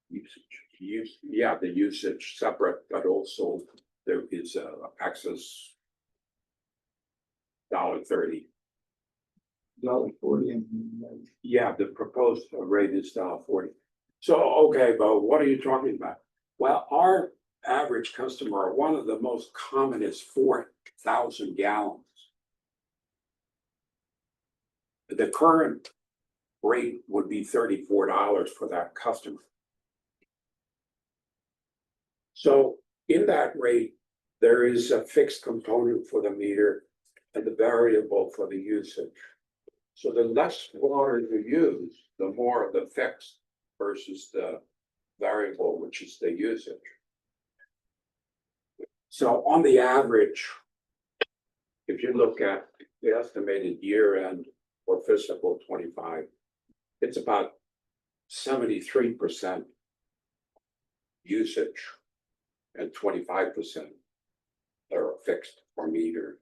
usage. The usage separate, but also there is a access $1.30. $1.40. Yeah, the proposed rate is $1.40. So, okay, but what are you talking about? Well, our average customer, one of the most common is 4,000 gallons. The current rate would be $34 for that customer. So in that rate, there is a fixed component for the meter and the variable for the usage. So the less water you use, the more the fixed versus the variable, which is the usage. So on the average, if you look at the estimated year end for fiscal 25, it's about 73% usage and 25% are fixed or metered.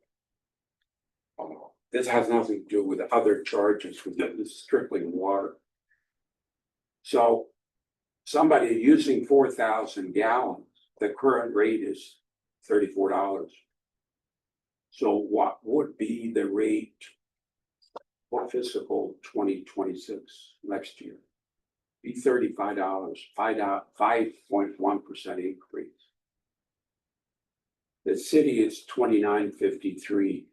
This has nothing to do with other charges, this is strictly water. So somebody using 4,000 gallons, the current rate is $34. So what would be the rate for fiscal 2026 next year? Be $35, 5.1% increase. The city is $29.53.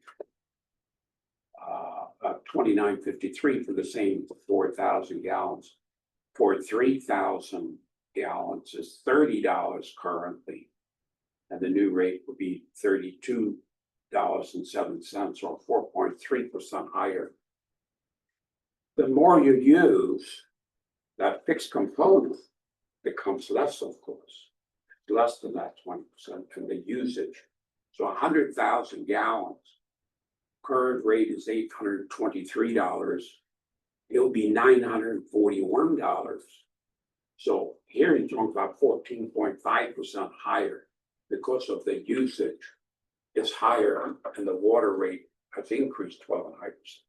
$29.53 for the same 4,000 gallons. For 3,000 gallons is $30 currently. And the new rate would be $32.07 or 4.3% higher. The more you use that fixed component, becomes less, of course, less than that 20% from the usage. So 100,000 gallons, current rate is $823. It'll be $941. So here you're talking about 14.5% higher because of the usage is higher and the water rate has increased 12.5%.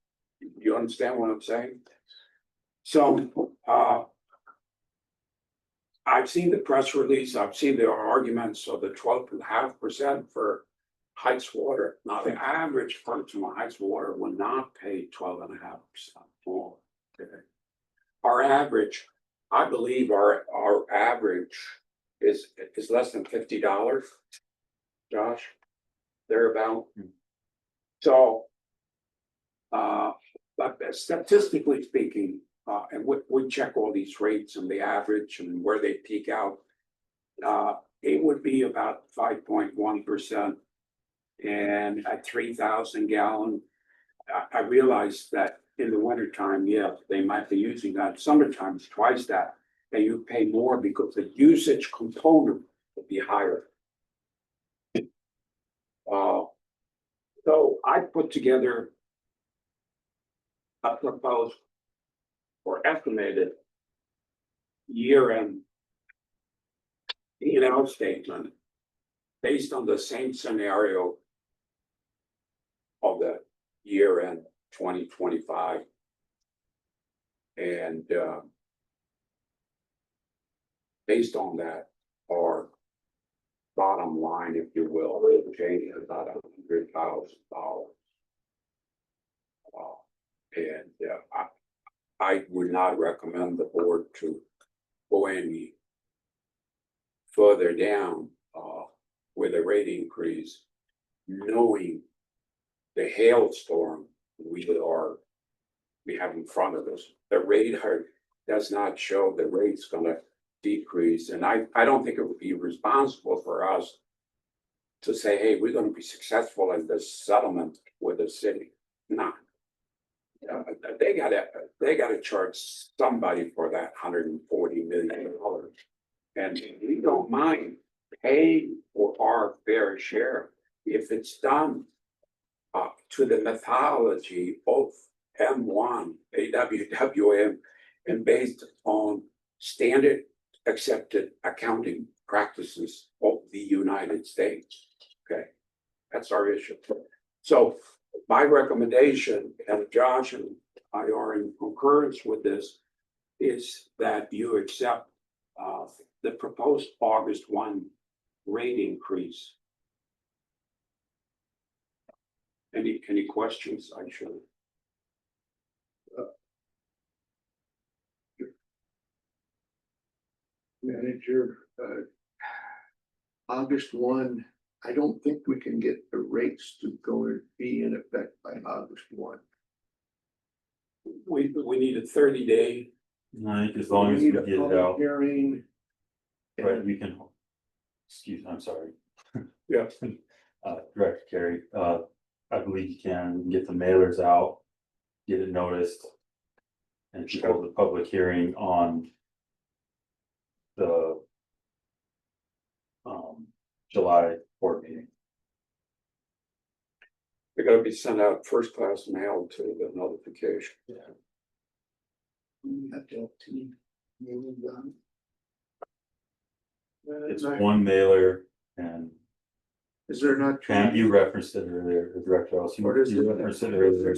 You understand what I'm saying? So I've seen the press release, I've seen the arguments of the 12.5% for Heights Water, now the average person on Heights Water will not pay 12.5% more. Okay. Our average, I believe our average is less than $50. Josh, thereabout. So. But statistically speaking, and we check all these rates and the average and where they peak out. It would be about 5.1%. And at 3,000 gallon, I realize that in the wintertime, yeah, they might be using that. Summertime is twice that, and you pay more because the usage component would be higher. So I put together a proposed or estimated year-end P&L statement based on the same scenario of the year-end 2025. And based on that, our bottom line, if you will, will change about $100,000. And I would not recommend the board to go any further down with a rate increase, knowing the hailstorm we have in front of us. The radar does not show the rate's gonna decrease, and I don't think it would be responsible for us to say, hey, we're gonna be successful in this settlement with the city. No. They gotta charge somebody for that $140 million. And we don't mind paying for our fair share if it's done to the methodology of M1, AWWM, and based on standard accepted accounting practices of the United States. Okay, that's our issue. So my recommendation, and Josh and I are in concurrence with this, is that you accept the proposed August 1 rate increase. Any questions? I should. Manager, August 1, I don't think we can get the rates to go and be in effect by August 1. We need a 30-day. I think as long as we need a get it public out, Hearing. right, we can. Excuse, I'm sorry. Yeah. Director Carey, I believe you can get the mailers out, get it noticed. And hold the public hearing on the July board meeting. They're gonna be sent out first class mail to the notification. Yeah. That's all team. Done. It's one mailer and Is there not? Pam, you referenced it earlier, Director Ellis, Or does you it- referenced it earlier.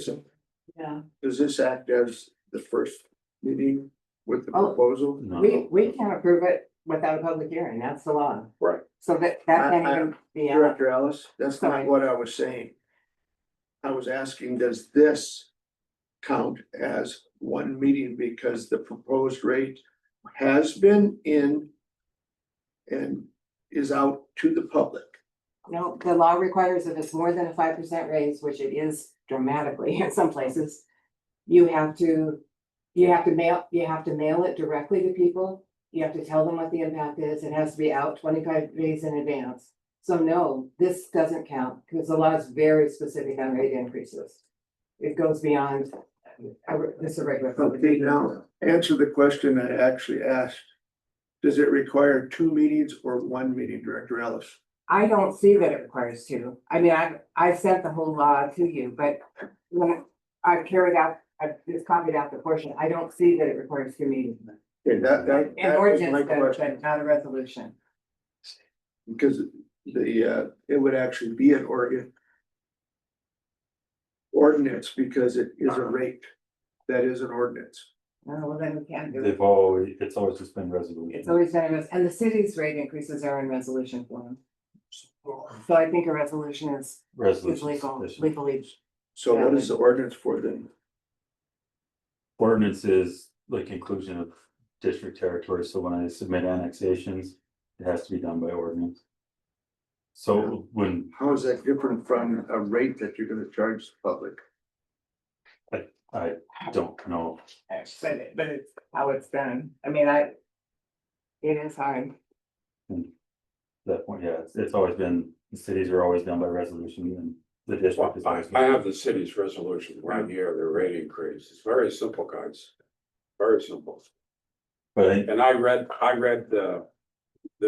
Yeah, Does this act as the first meeting with the Oh. proposal? No, we can't approve it without a public hearing, that's the law. Right. So that can't even be. Director Ellis, that's not Sorry. what I was saying. I was asking, does this count as one meeting because the proposed rate has been in and is out to the public? No, the law requires if it's more than a 5% raise, which it is dramatically in some places. You have to mail it directly to people. You have to tell them what the impact is. It has to be out 25 days in advance. So no, this doesn't count because the law is very specific on rate increases. It goes beyond this regular. public Okay, meeting. now answer the question I actually asked. Does it require 2 meetings or 1 meeting, Director Ellis? I don't see that it requires two. I mean, I've sent the whole law to you, but when I've just copied out the portion, I don't see that it requires 2 meetings. Okay, that An was my ordinance, question, but not a resolution. because it would actually be an ordinance because it is a rate. That is an ordinance. Oh, well, then we can't do it. it's always just been resolution. It's always been, and the city's rate increases are in resolution form. So I think a resolution is Resolution legal, sufficient. legally. So what is the ordinance for then? Ordinance is like inclusion of district territory, so when I submit annexations, it has to be done by ordinance. So when, How is that different from a rate that you're gonna charge the public? I don't know, But it's how it's done. I mean, it is hard. that point, yeah, it's always been, the cities are always done by resolution and the district is Well, always. I have the city's resolution right here, the rate increase. It's very simple, guys. Very simple. But And I read the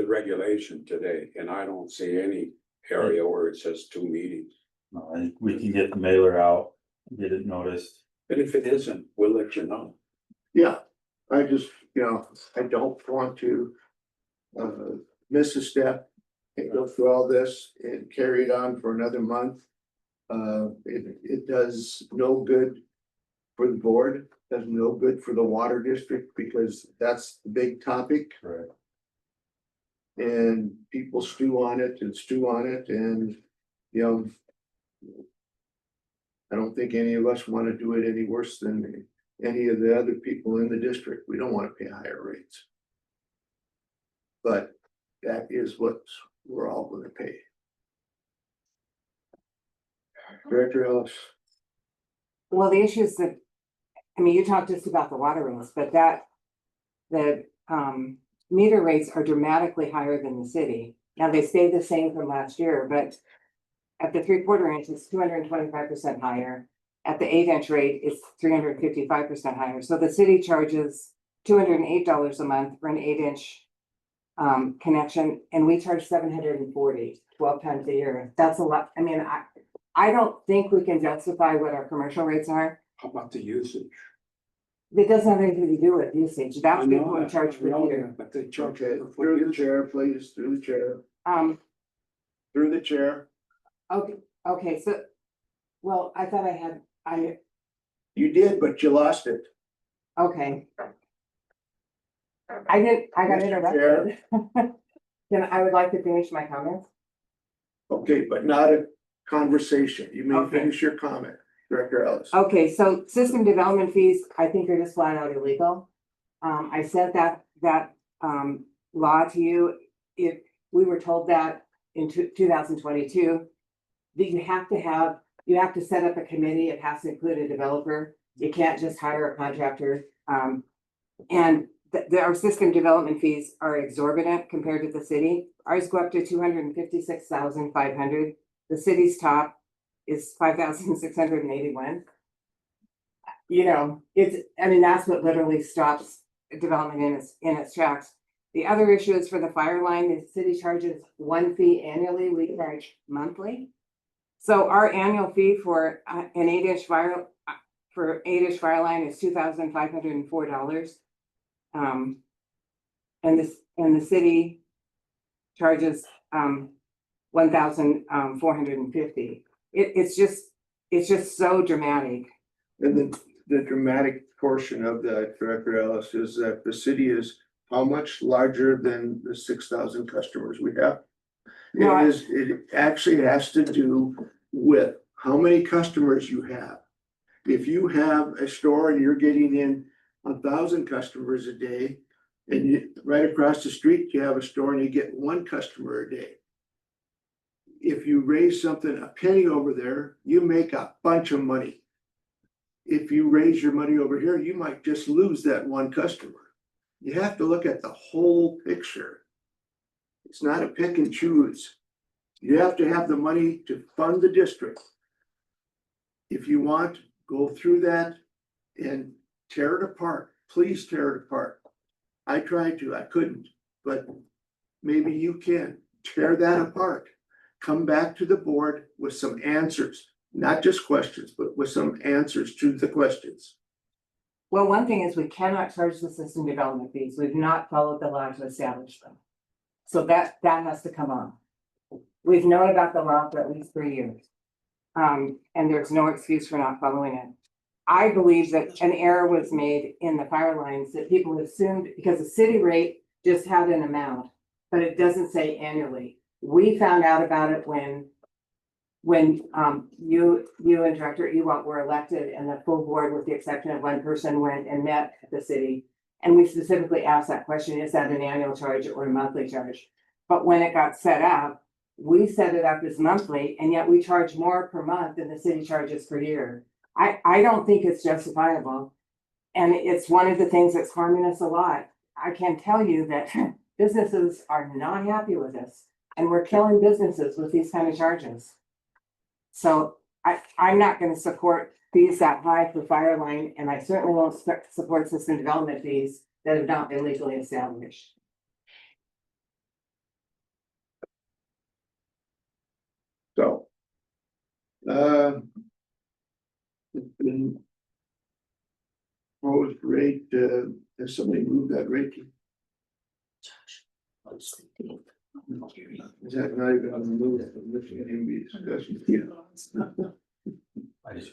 regulation today, and I don't see any area where it says 2 meetings. I think we can get the mailer out, get it noticed. And if it isn't, we'll let you know. Yeah, I just, I don't want to miss a step and go through all this and carry it on for another month. It does no good for the board, does no good for the water district, because that's the big topic. Right. And people stew on it and, I don't think any of us want to do it any worse than any of the other people in the district. We don't want to pay higher rates. But that is what we're all gonna pay. Director Ellis, Well, the issue is that, I mean, you talked just about the water rates, but the meter rates are dramatically higher than the city. Now, they stayed the same from last year, but at the 3/4 inch, it's 225% higher. At the 8-inch rate, it's 355% higher. So the city charges $208 a month for an 8-inch connection, and we charge 740, 12 times a year. That's a lot. I mean, I don't think we can justify what our commercial rates are. How about the usage? It doesn't have anything to do with usage. That's people who charge for meter. But they charge. okay, through the chair, please, through the chair, through the chair. Okay, so, well, I thought You did, but you lost it. okay. I got Mr. interrupted. Then I would like to finish my comments. Okay, but not a conversation. You may Okay. finish your comment, Director Ellis. Okay, so system development fees, I think are just flat out illegal. I sent that law to you. If we were told that in 2022, that you have to set up a committee. It has to include a developer. You can't just hire a contractor. And our system development fees are exorbitant compared to the city. Ours go up to $256,500. The city's top is $5,681. That's what literally stops development in its tracks. The other issue is for the fire line, the city charges one fee annually, we charge monthly. So our annual fee for an 8-inch fire line is $2,504. And the city charges $1,450. It's just so dramatic. And the dramatic portion of that, Director Ellis, is that the city is how much larger than the 6,000 customers we have? No, It actually has to do with how many customers you have. If you have a store and you're getting in 1,000 customers a day, and right across the street, you have a store and you get 1 customer a day. If you raise something a penny over there, you make a bunch of money. If you raise your money over here, you might just lose that 1 customer. You have to look at the whole picture. It's not a pick and choose. You have to have the money to fund the district. If you want, go through that and tear it apart. Please tear it apart. I tried to, I couldn't, but maybe you can tear that apart. Come back to the board with some answers, not just questions, but with some answers to the questions. Well, one thing is we cannot charge the system development fees. We've not followed the law to establish them. So that has to come on. We've known about the law for at least 3 years. And there's no excuse for not following it. I believe that an error was made in the fire lines that people assumed because the city rate just had an amount, but it doesn't say annually. We found out about it when you and Director Ewalt were elected and the full board, with the exception of one person, went and met at the city. And we specifically asked that question, is that an annual charge or a monthly charge? But when it got set up, we set it up as monthly, and yet we charge more per month than the city charges per year. I don't think it's justifiable. And it's one of the things that's harming us a lot. I can tell you that businesses are not happy with this, and we're killing businesses with these kind of charges. So I'm not gonna support fees that high for fire line, and I certainly won't support system development fees that have not been legally established. So. It's been proposed rate, has somebody moved that rate? Is that not even on the move? I just,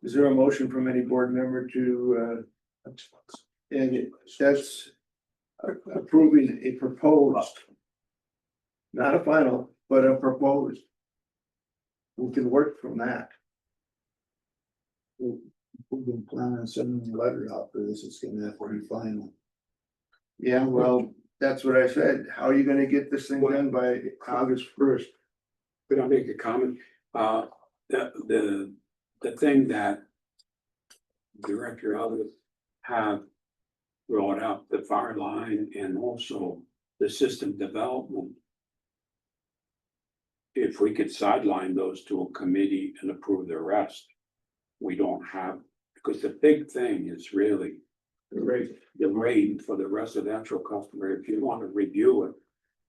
Is there a motion from any board member to, and that's approving a proposed, not a final, but a proposed. We can work from that. We've been planning on sending a letter out for this, it's gonna have to be final. Yeah, well, that's what I said. How are you gonna get this thing done by August 1st? Could I make a comment? The thing that Director Ellis have brought up, the fire line and also the system development. If we could sideline those to a committee and approve the rest, we don't have, because the big thing is really The rate. the rate for the residential customer. If you want to review it,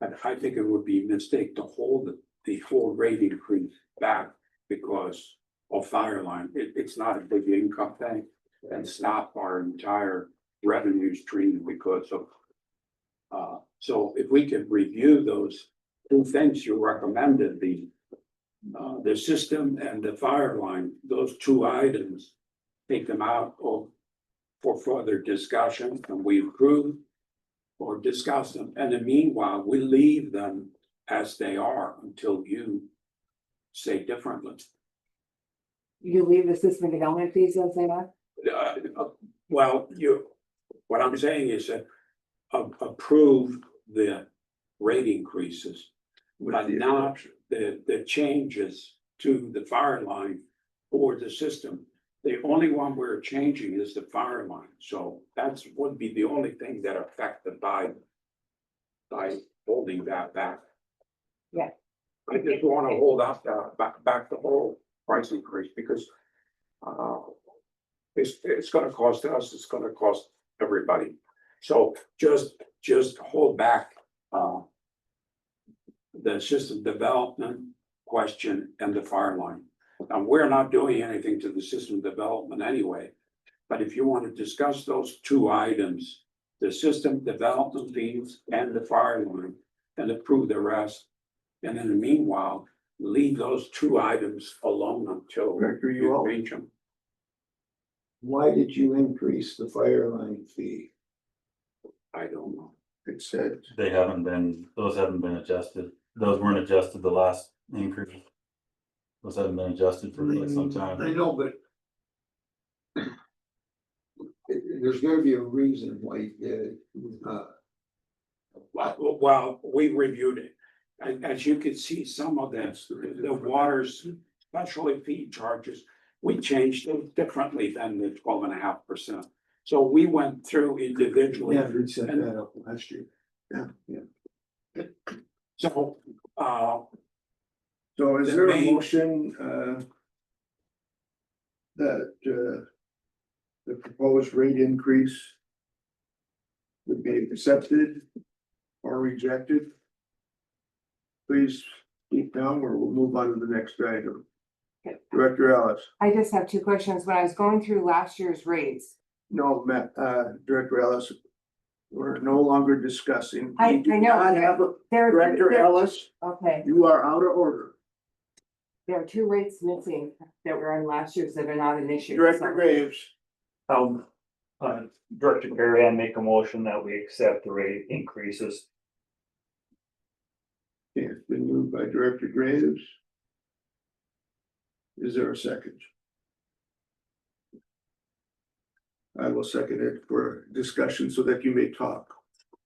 and I think it would be a mistake to hold the whole rate increase back because of fire line. It's not a big income thing, and stop our entire revenue stream because of. So if we could review those two things you recommended, the system and the fire line, those two items, take them out of for further discussion, and we approve or discuss them. And in the meanwhile, we leave them as they are until you say differently. You leave the system development fees as they are? Well, what I'm saying is that approve the rate increases, but not the changes to the fire line or the system. The only one we're changing is the fire line, so that's would be the only thing that affected by holding that back. Yeah. I just want to hold up back the whole price increase because it's gonna cost us, it's gonna cost everybody. So just hold back the system development question and the fire line. And we're not doing anything to the system development anyway. But if you want to discuss those two items, the system development fees and the fire line, and approve the rest. And in the meanwhile, leave those two items alone until Director, you all. arrange them. Why did you increase the fire line fee? I don't know. It said, those haven't been adjusted. Those weren't adjusted the last increase. Those haven't been adjusted for quite some I time. know, but there's gotta be a reason why you did it. Well, we reviewed it. And as you can see, some of the water's especially fee charges, we changed those differently than the 12.5%. So we went through individually. Yeah, we set that up last year. yeah. So, So is The there a main- motion, that, the proposed rate increase would be accepted or rejected? Please speak down or we'll move on to the next item. Okay. Director Ellis, I just have two questions. When I was going through last year's rates, no, Matt, Director Ellis, we're no longer discussing. I We do know. not have a- Director Ellis, okay, you are out of order. there are two rates missing that were on last year's that are not an issue. Director Graves, Director Perry, I make a motion that we accept the rate increases. yeah, moved by Director Graves. Is there a second? I will second it for discussion so that you may talk.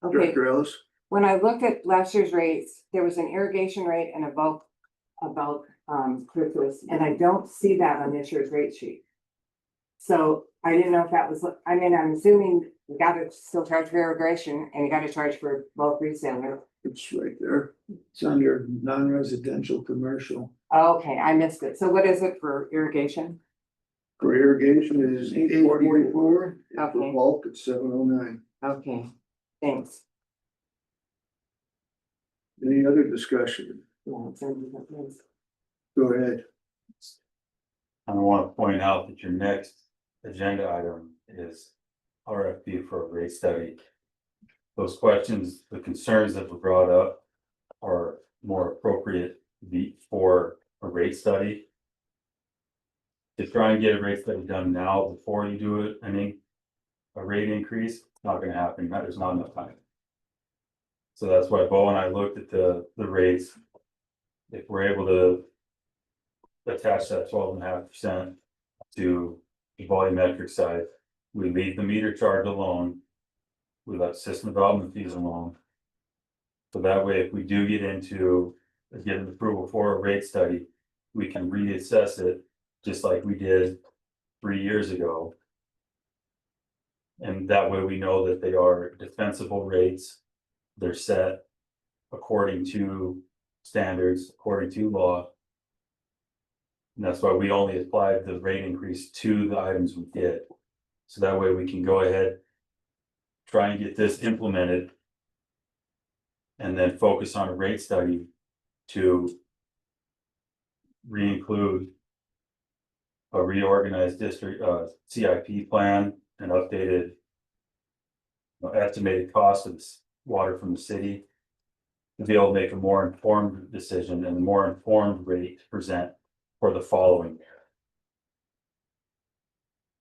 Okay, Director Ellis? when I looked at last year's rates, there was an irrigation rate and a bulk surplus, and I don't see that on this year's rate sheet. So I didn't know if that was, I mean, I'm assuming you gotta still charge for irrigation and you gotta charge for bulk resale. It's right there. It's under non-residential commercial. Okay, I missed it. So what is it for irrigation? For irrigation is eight forty-four, for Okay. bulk it's 709. Okay, thanks. Any other discussion? Yeah, it's in different place. Go ahead. I want to point out that your next agenda item is RFP for a rate study. Those questions, the concerns that were brought up are more appropriate for a rate study. To try and get a rate study done now before you do it, a rate increase, not gonna happen, there's not enough time. So that's why Bo and I looked at the rates. If we're able to attach that 12.5% to the volumetric side, we leave the meter charge alone. We let system development fees alone. So that way, if we do get an approval for a rate study, we can reassess it just like we did 3 years ago. And that way we know that they are defensible rates. They're set according to standards, according to law. And that's why we only applied the rate increase to the items we did. So that way we can go ahead, try and get this implemented. And then focus on a rate study to re-include a reorganized district, CIP plan, and updated estimated cost of water from the city. To be able to make a more informed decision and more informed rate to present for the following year.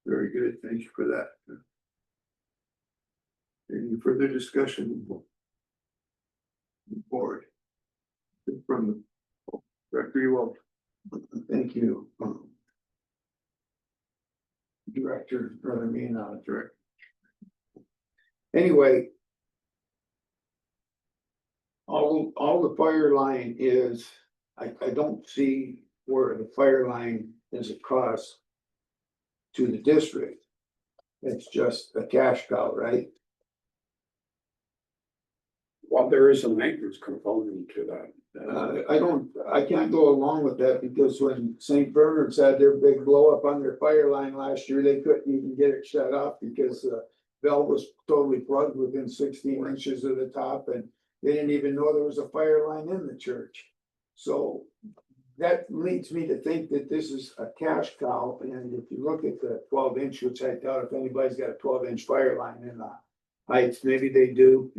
Very good, thank you for that. Any further discussion? Board. From the Director, you will. Thank you. Director, rather me, not a director. Anyway. All the fire line is, I don't see where the fire line is a cost to the district. It's just a cash cow, right? Well, there is a maintenance component to that. I can't go along with that because when St. Bernard's had their big blow up on their fire line last year, they couldn't even get it shut off because the valve was totally plugged within 16 inches of the top, and they didn't even know there was a fire line in the church. So that leads me to think that this is a cash cow. And if you look at the 12-inch, which I doubt if anybody's got a 12-inch fire line in the heights, maybe they do.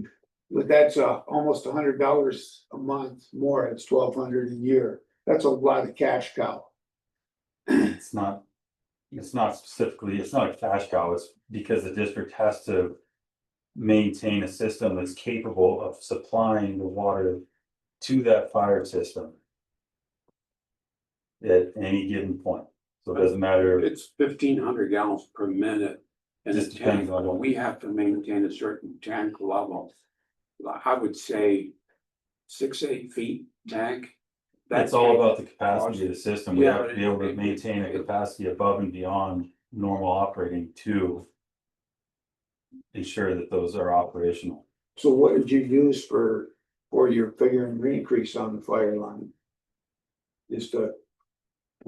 But that's almost $100 a month more. It's $1,200 a year. That's a lot of cash cow. It's not specifically, it's not a cash cow, it's because the district has to maintain a system that's capable of supplying the water to that fire system at any given point. So it doesn't matter. It's 1,500 gallons per minute. And Just a depends tank, on what- we have to maintain a certain tank level. I would say 6-8 feet tank. That's all about the capacity of the system. We Yeah, have to be able to maintain a capacity above and beyond normal operating to ensure that those are operational. So what did you use for your figuring increase on the fire line? Just I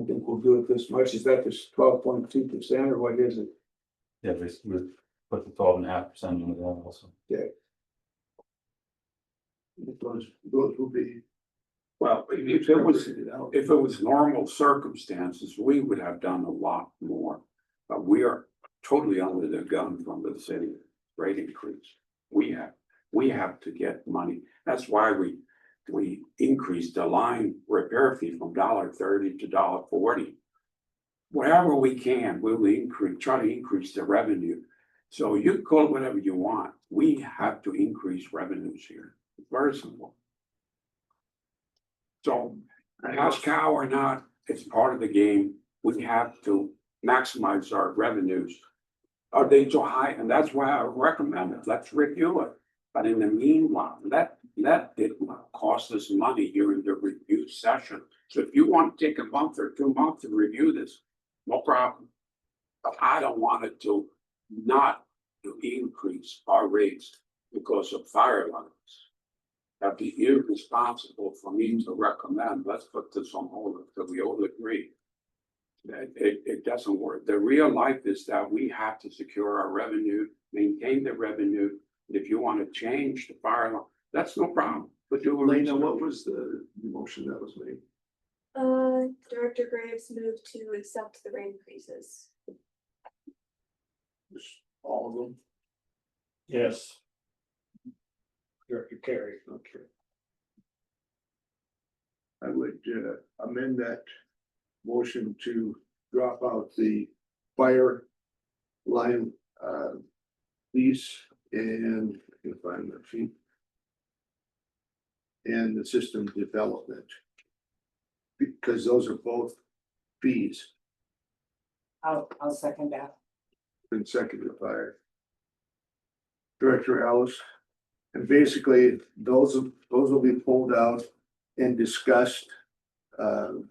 think we'll do it this much. Is that just 12.2% or what is it? Yeah, we put the 12.5% into that also. Those will be. Well, if it was normal circumstances, we would have done a lot more. But we are totally under the gun from the city rate increase. We have to get money. That's why we increased the line repair fee from $1.30 to $1.40. Whatever we can, we'll try to increase the revenue. So you can call it whatever you want. We have to increase revenues here. It's very simple. So, cash cow or not, it's part of the game. We have to maximize our revenues. Are they too high? And that's why I recommend it. Let's review it. But in the meanwhile, that did cost us money during the review session. So if you want to take a month or 2 months to review this, no problem. But I don't want it to not to increase our rates because of fire alarms. That'd be irresponsible for me to recommend, let's put this on hold until we all agree. That it doesn't work. The real life is that we have to secure our revenue, maintain the revenue. If you want to change the fire alarm, that's no problem. But do. Elena, what was the motion that was made? Director Graves moved to accept the rate increases. All of them. Yes. Director Carey. Okay. I would amend that motion to drop out the fire line lease and I can find my feet. And the system development. Because those are both fees. I'll second that. Been seconded by Director Alice. And basically, those will be pulled out and discussed. You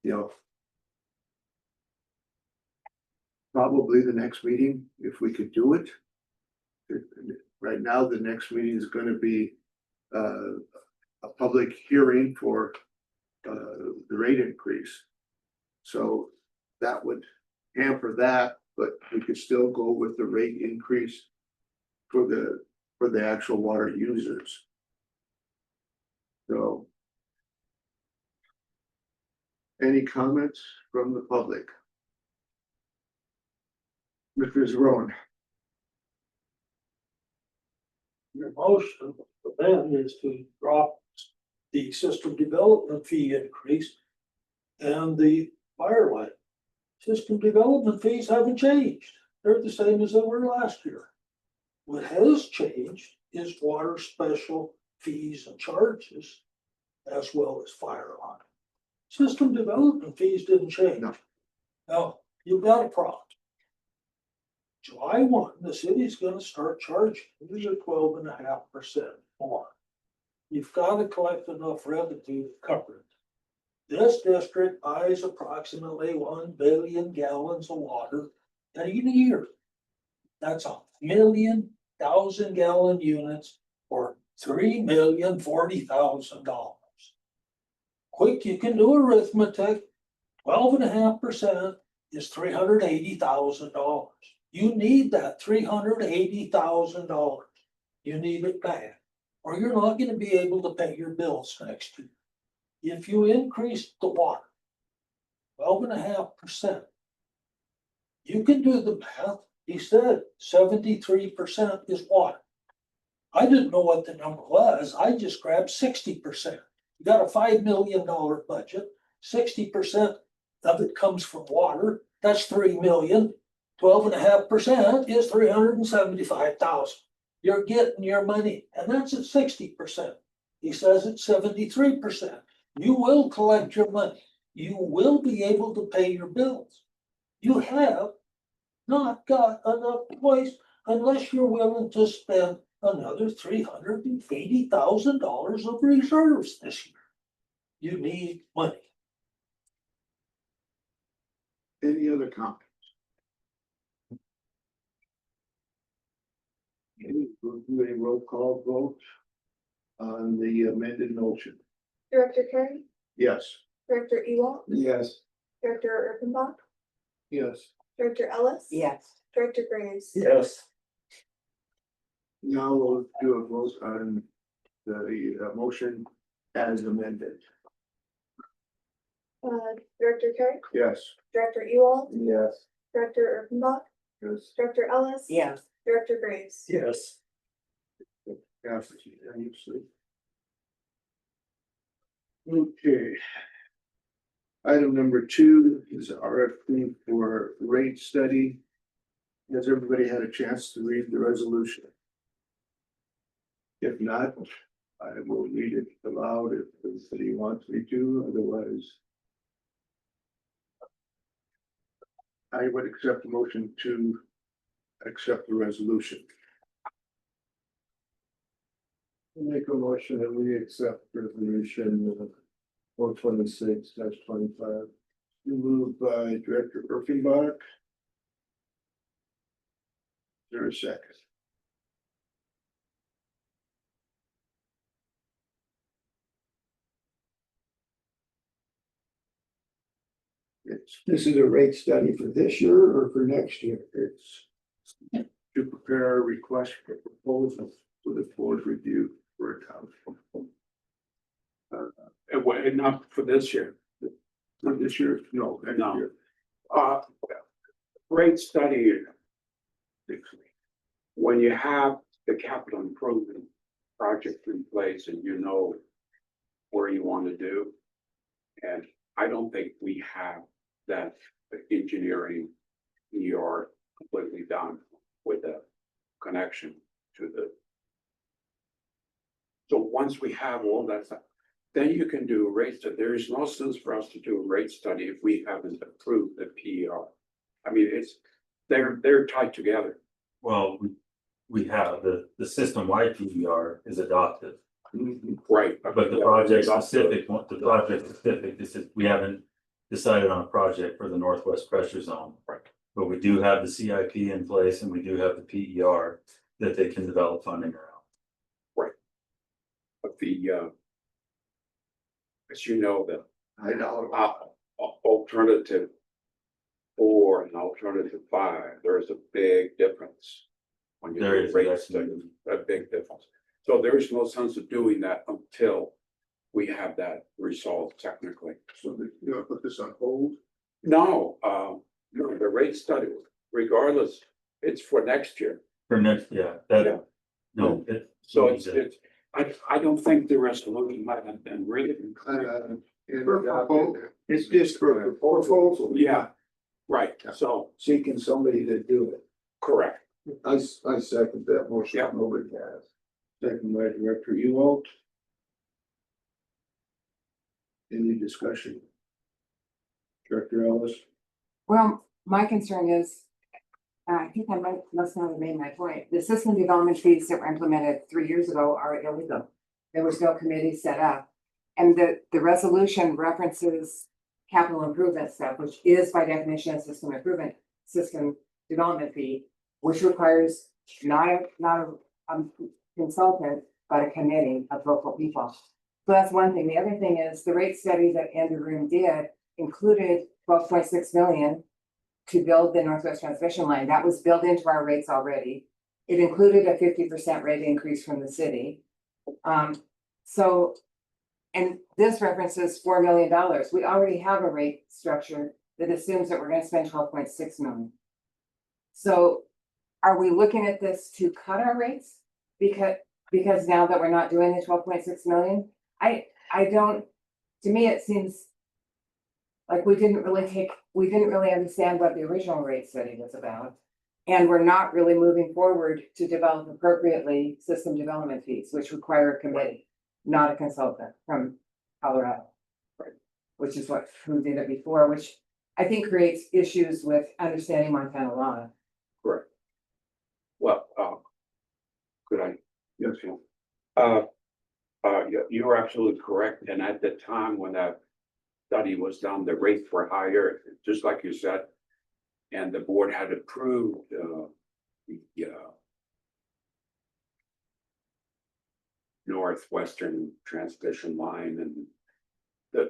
know. Probably the next meeting, if we could do it. Right now, the next meeting is gonna be a public hearing for the rate increase. So that would hamper that, but we could still go with the rate increase for the actual water users. So. Any comments from the public? Mr. Zerone. Your motion for them is to drop the system development fee increase and the fire line. System development fees haven't changed. They're the same as they were last year. What has changed is water special fees and charges as well as fire line. System development fees didn't change. No. Now, you've got a problem. July 1, the city's gonna start charging you 12.5% more. You've got to collect enough revenue to cover it. This district buys approximately 1 billion gallons of water in a year. That's 1,000,000 gallon units for $3,040,000. Quick, you can do arithmetic. 12.5% is $380,000. You need that $380,000. You need it back, or you're not gonna be able to pay your bills next year. If you increase the water 12.5%, you can do the math. He said 73% is water. I didn't know what the number was. I just grabbed 60%. You got a $5 million budget, 60% of it comes from water. That's 3 million. 12.5% is 375,000. You're getting your money, and that's at 60%. He says it's 73%. You will collect your money. You will be able to pay your bills. You have not got enough choice unless you're willing to spend another $380,000 of reserves this year. You need money. Any other comments? Okay, we'll do a roll call vote on the amended motion. Director Carey, Yes. Director Ewald, Yes. Director Urbanbach, Yes. Director Ellis. Yes. Director Graves. Yes. Now we'll do a vote on the motion as amended. Director Carey, Yes. Director Ewald, Yes. Director Urbanbach, Yes. Director Ellis. Yes. Director Graves. Yes. Passes unanimously. Okay. Item number 2 is RFP for rate study. Has everybody had a chance to read the resolution? If not, I will read it aloud if the the city wants me to, otherwise. I would accept the motion to accept the resolution. Make a motion that we accept resolution 426-25. Moved by Director Urkenbach. Is there a second? This is a rate study for this year or for next year? It's to prepare a request for proposal for the board review for a town. Not for this year. For this year? No, next No. year. Uh, Rate study. When you have the capital improvement project in place and you know where you want to do. And I don't think we have that engineering ER completely done with the connection to the. So once we have all that stuff, then you can do a rate study. There is no sense for us to do a rate study if we haven't approved the PER. I mean, they're tied together. Well, we have the system-wide PER is adopted, Right. but the project specific, this is, we haven't decided on a project for the Northwest Pressure Zone. Right. But we do have the CIP in place and we do have the PER that they can develop funding around. But as you know, the I know. alternative 4 and alternative 5, there is a big difference. When you There do is, rate yes. study, a big difference. So there is no sense of doing that until we have that resolved technically. So you're gonna put this on hold? No, no, the rate study, regardless, it's for next year. For next, yeah, Yeah. that, no, it. So it's, I don't think the resolution might have been really. It's just for a proposal. Yeah, right, so, Seeking somebody to do it. correct. I second that motion. Yeah. Nobody has. Second by Director Ewald. Any discussion? Director Ellis? Well, my concern is, I think must not have made my point. The system development fees that were implemented 3 years ago are illegal. There was no committee set up. And the resolution references capital improvement stuff, which is by definition a system development fee, which requires not a consultant, but a committee of local people. So that's one thing. The other thing is the rate study that Andrew Room did included 12.6 million to build the Northwest Transmission Line. That was built into our rates already. It included a 50% rate increase from the city. And this references $4 million. We already have a rate structure that assumes that we're going to spend 12.6 million. So are we looking at this to cut our rates? Because now that we're not doing the 12.6 million, I don't, to me, it seems like we didn't really understand what the original rate study was about. And we're not really moving forward to develop appropriately system development fees, which require a committee, not a consultant from Colorado. Right. Which is who did it before, which I think creates issues with understanding Montana law. Correct. Well, could I? Yes. You are absolutely correct. And at the time when that study was done, the rates were higher, just like you said. And the board had approved the Northwestern Transmission Line, and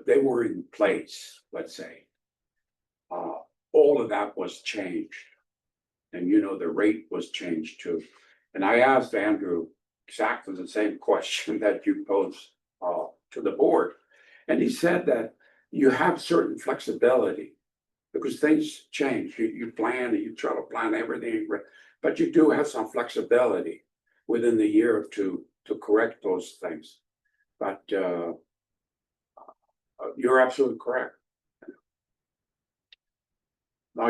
they were in place, let's say. All of that was changed. And the rate was changed too. And I asked Andrew exactly the same question that you posed to the board. And he said that you have certain flexibility because things change. You plan and you try to plan everything, but you do have some flexibility within the year or two to correct those things. But you're absolutely correct. No,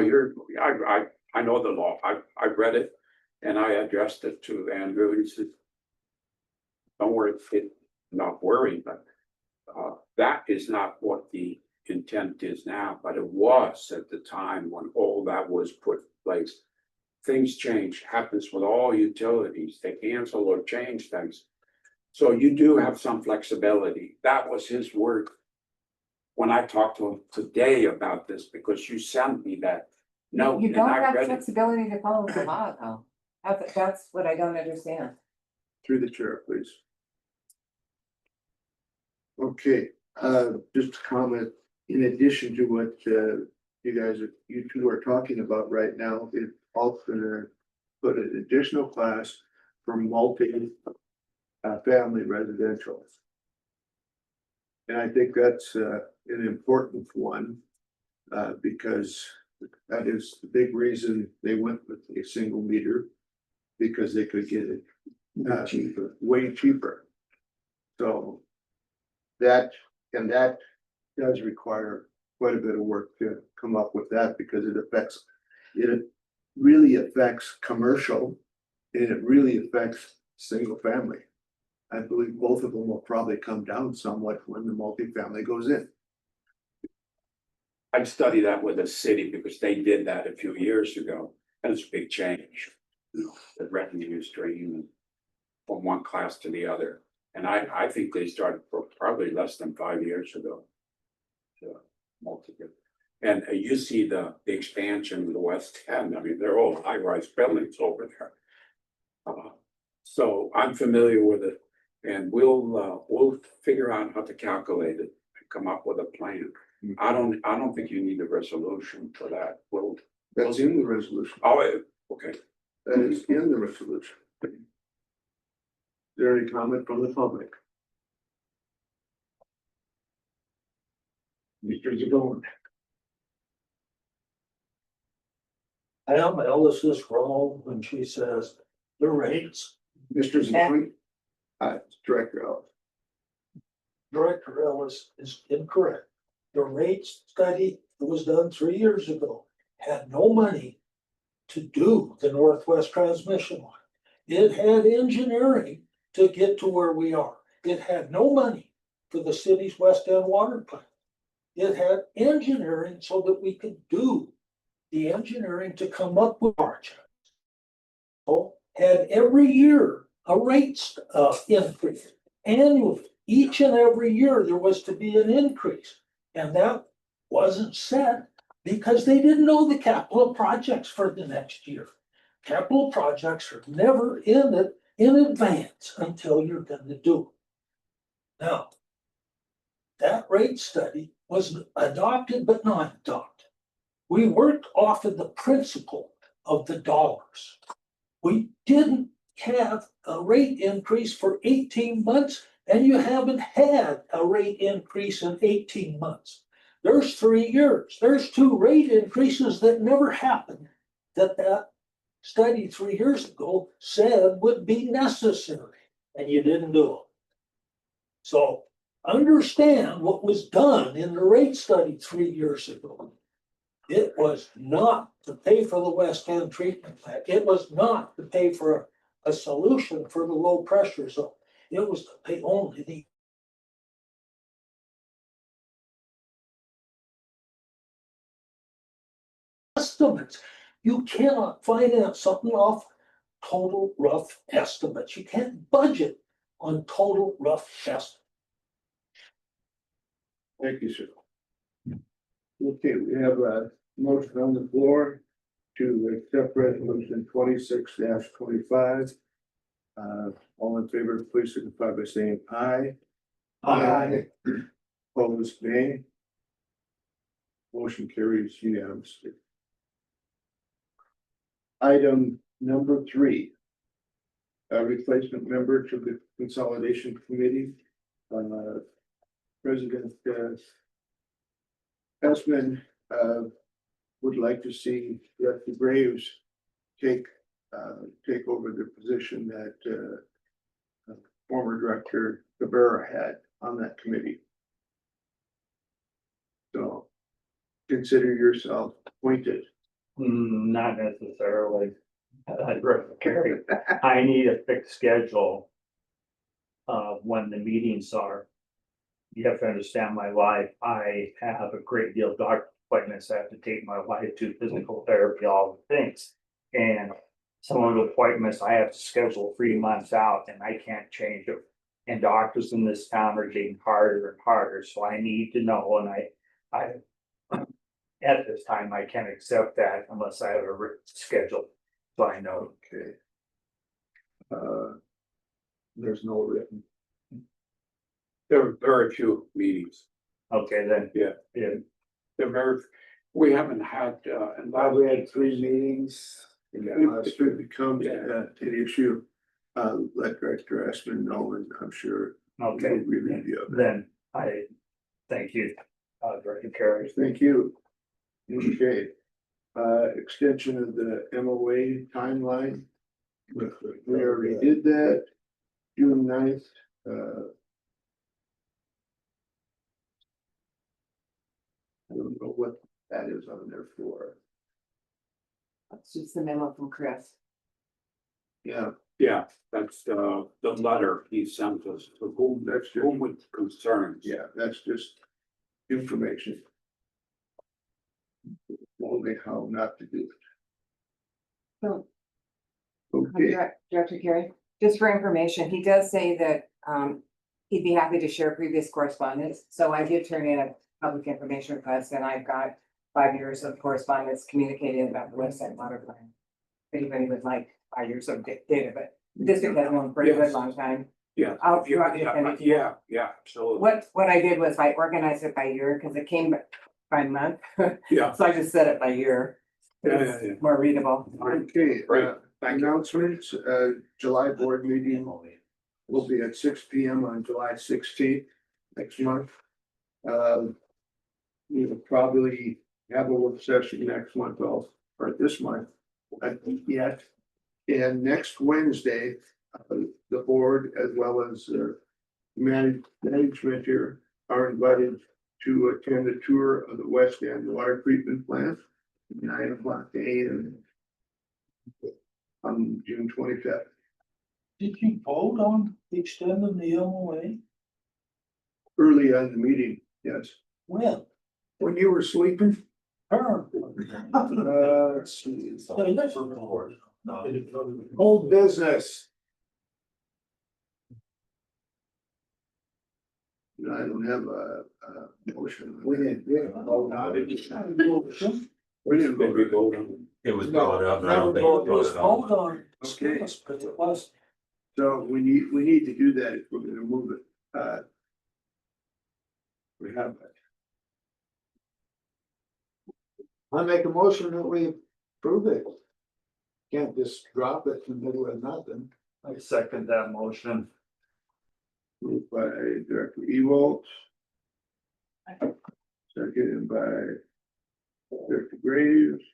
I know the law. I read it and I addressed it to Andrew and he said, don't worry, not worried, but That is not what the intent is now, but it was at the time when all that was put in place. Things change, happens with all utilities, they cancel or change things. So you do have some flexibility. That was his word. When I talked to him today about this, because you sent me that note. You and don't I have read it. flexibility to follow the law, though. That's what I don't understand. Through the chair, please. Okay, just a comment, in addition to what, you two are talking about right now, it also gonna put an additional class for family residential. And I think that's, an important one, because that is the big reason they went with a single meter, because they could get it way cheaper. So that does require quite a bit of work to come up with that, because it really affects commercial, and it really affects single family. I believe both of them will probably come down somewhat when the multifamily goes in. I'd study that with the city because they did that a few years ago, and it's a big change. The revenue stream from one class to the other, and I think they started for probably less than 5 years ago. Multiple, and you see the expansion in the West End. I mean, they're all high-rise buildings over there. So I'm familiar with it, and we'll figure out how to calculate it and come up with a plan. I don't think you need a resolution for that. That's in the resolution. Oh, okay. That is in the resolution. Is there any comment from the public? Mr. Zabon. Pam Ellis is wrong when she says the rates. Mr. Zabon. Director Ellis. Director Ellis is incorrect. The rate study that was done 3 years ago had no money to do the Northwest Transmission Line. It had engineering to get to where we are. It had no money for the city's West End water plant. It had engineering so that we could do the engineering to come up with projects. So had every year a rate increase annually. Each and every year there was to be an increase, and that wasn't set because they didn't know the capital projects for the next year. Capital projects are never in advance until you're going to do it. Now, that rate study was adopted but not adopted. We worked off of the principle of the dollars. We didn't have a rate increase for 18 months, and you haven't had a rate increase in 18 months. There's 3 years. There's 2 rate increases that never happened that study 3 years ago said would be necessary, and you didn't do it. So understand what was done in the rate study 3 years ago. It was not to pay for the West End treatment plant. It was not to pay for a solution for the low pressure zone. It was to pay only the estimates. You cannot finance something off total rough estimates. You can't budget on total rough estimates. Thank you, sir. Okay, we have a motion on the floor to accept resolution 26-25. All in favor, please signify by saying aye. Aye. Opposed, nay. Motion carries unanimously. Item number 3. A replacement member to the consolidation committee. President Hessman would like to see Director Graves take over the position that former Director Cabrera had on that committee. So consider yourself appointed. Not necessarily. I need a fixed schedule of when the meetings are. you have to understand my life. I have a great deal of doctor appointments. I have to take my wife to physical therapy, all the things. And some of the appointments I have to schedule 3 months out and I can't change them. And doctors in this town are getting harder and harder, so I need to know, and I at this time, I can't accept that unless I have a written schedule, so I know. Okay. There's no written. There are very few meetings. Okay, then. Yeah. Yeah, They're very, we haven't had, and We had 3 meetings. If it becomes an issue, let Director Espen know, and I'm sure. okay, he'll review it. then I thank you, Director Carey. Thank you. Okay. Extension of the MOA timeline. We already did that. June 9th. I don't know what that is on there for. It's just the memo from Chris. Yeah, yeah, that's the letter he sent us to whom, that's just, whom it concerns. yeah, that's just information. Only how not to do it. So, Okay, Director Carey, just for information, he does say that, he'd be happy to share previous correspondence. So I did turn in a public information request and I've got 5 years of correspondence communicating about the West Side Water Plan. If anybody would like 5 years of data, but the district has one for a good long time. Yeah. I'll Yeah, drop it yeah, in. yeah, absolutely. What I did was I organized it by year because it came by month. Yeah. So I just set it by year. Yeah. It's more readable. okay, Great. Thank you. announcements, July board meeting will be at 6 p.m. on July 16th next month. We will probably have a work session next month also, or this month, I think yet. And next Wednesday, the board as well as management here are invited to attend a tour of the West End Water Treatment Plant, 9 o'clock a.m. on June 25th. Did you vote on extending the MOA? Early on the meeting, yes. When? When you were sleeping? Let's see. They never voted. Old business. I don't have a motion. We didn't vote on it. We didn't Did we vote. vote on It was No, brought up, but I don't think never it was Vote voted on. on, Okay. but it was. So we need to do that if we're gonna move it. We have that. I make a motion that we approve it. Can't just drop it in the middle of nothing. I second that motion. Moved by Director Ewald. Seconded by Director Graves.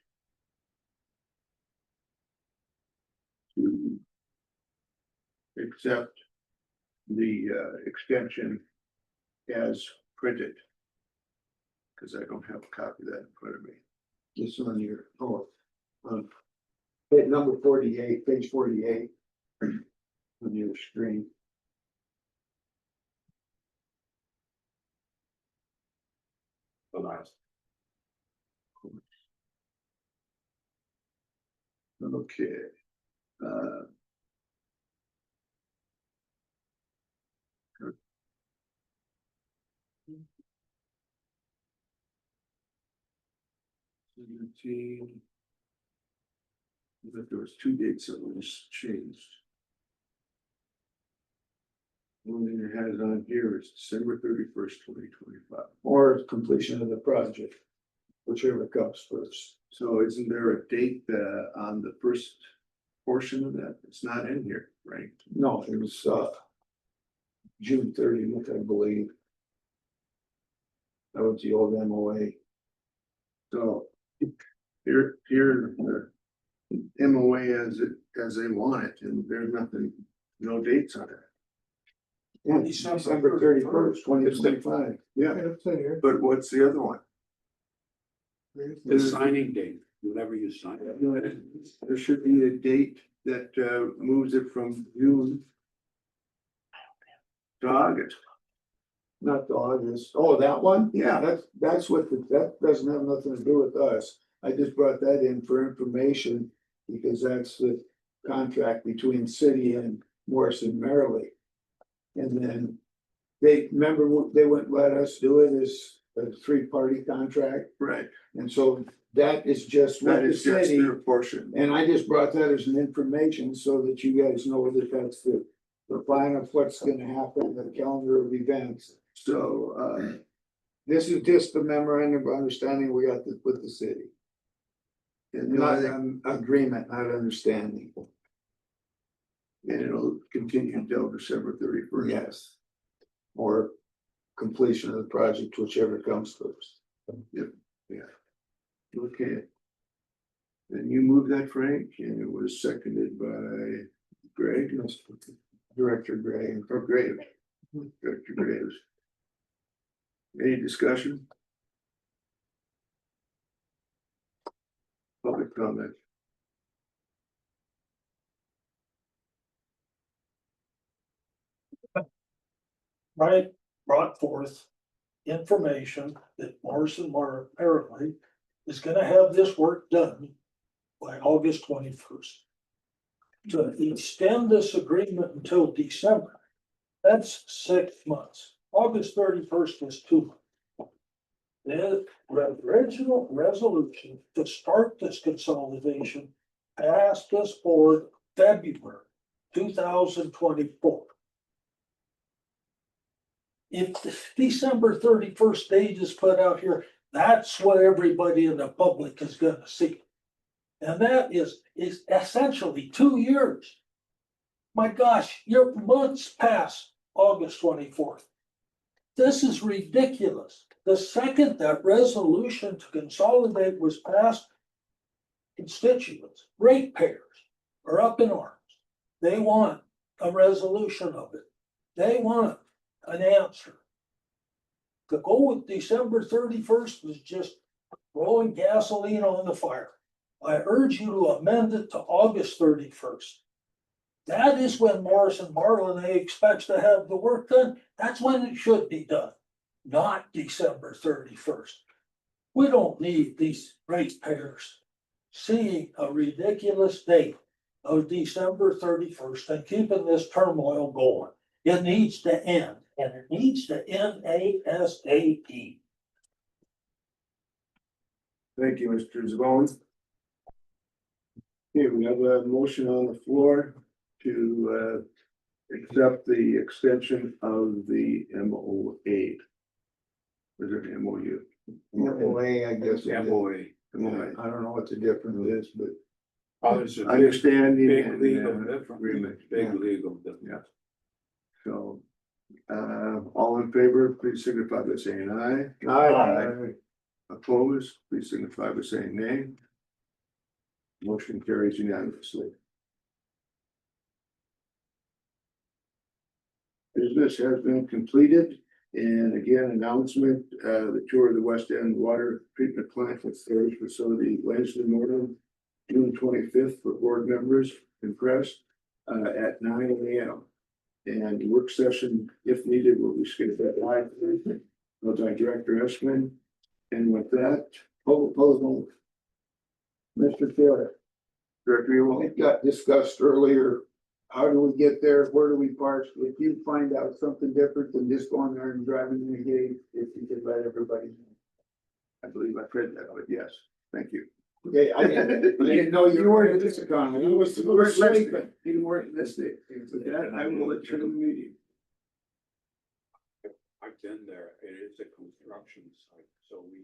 To accept the extension as printed. Because I don't have a copy of that in front of me. This on your, page number 48, page 48. On your screen. the last? Okay. But there was 2 dates that was changed. One thing it has on here is December 31st, 2025. Or completion of the project, whichever comes first. So isn't there a date on the first portion of that? It's not in here, right? No, it was June 30th, I believe. That was the old MOA. So here the MOA as they want it, and there's nothing, no dates on it. Yeah, December 31st, 2025. Yeah, It's in here. but what's the other one? The signing date, whenever you sign it. There should be a date that moves it from June to August. Not the August. Oh, that one? Yeah, that's what, that doesn't have nothing to do with us. I just brought that in for information because that's the contract between city and Morrison Merrily. And then they, remember, they wouldn't let us do it as a three-party contract. Right, And so that is just that with the is just city. their portion. And I just brought that as an information so that you guys know that that's the plan of what's gonna happen, the calendar of events. So, This is just the memorandum of understanding we got with the city. and the Not only thing, an agreement, not understanding. and it'll continue until December 31st. Yes. Or completion of the project, whichever comes first. Okay. Then you moved that, Frank, and it was seconded by Greg, Director Gray. or Graves. Director Graves. Any discussion? Public comment. Right, brought forth information that Morrison Mar apparently is gonna have this work done by August 21st. To extend this agreement until December, that's 6 months. August 31st is 2 months. The original resolution to start this consolidation passed this board February 2024. If the December 31st date is put out here, that's what everybody in the public is gonna see. And that is essentially 2 years. My gosh, you're months past August 24th. This is ridiculous. The second that resolution to consolidate was passed, constituents, ratepayers are up in arms. They want a resolution of it. They want an answer. To go with December 31st was just throwing gasoline on the fire. I urge you to amend it to August 31st. That is when Morrison Marlin expects to have the work done. That's when it should be done, not December 31st. We don't need these ratepayers seeing a ridiculous date of December 31st and keeping this turmoil going. It needs to end, and it needs to end ASAP. Thank you, Mr. Zabon. Okay, we have a motion on the floor to accept the extension of the MOA. Is it MOU? MOA, I guess. MOA. MOA. I don't know what the difference is, but Oh, there's a big, Understanding big and legal difference, agreement. big legal difference. Yeah. So, all in favor, please signify by saying aye. I, Opposed, please signify by saying nay. Motion carries unanimously. Business has been completed, and again, announcement, the tour of the West End Water Treatment Plant and Storage Facility, Lansing, Northern, June 25th for board members and press, at 9 AM. And work session, if needed, will be scheduled at live, by Director Esman. And with that, hold. Mr. Taylor. Director, you will. it got discussed earlier. How do we get there? Where do we park? If you find out something different than just going there and driving in the gate, if you could let everybody know. I believe I read that, but yes, thank you. Okay, I didn't know you were in this economy. You were sleeping. You weren't listening. With that, I will adjourn the meeting. I've been there, it is a construction site, so we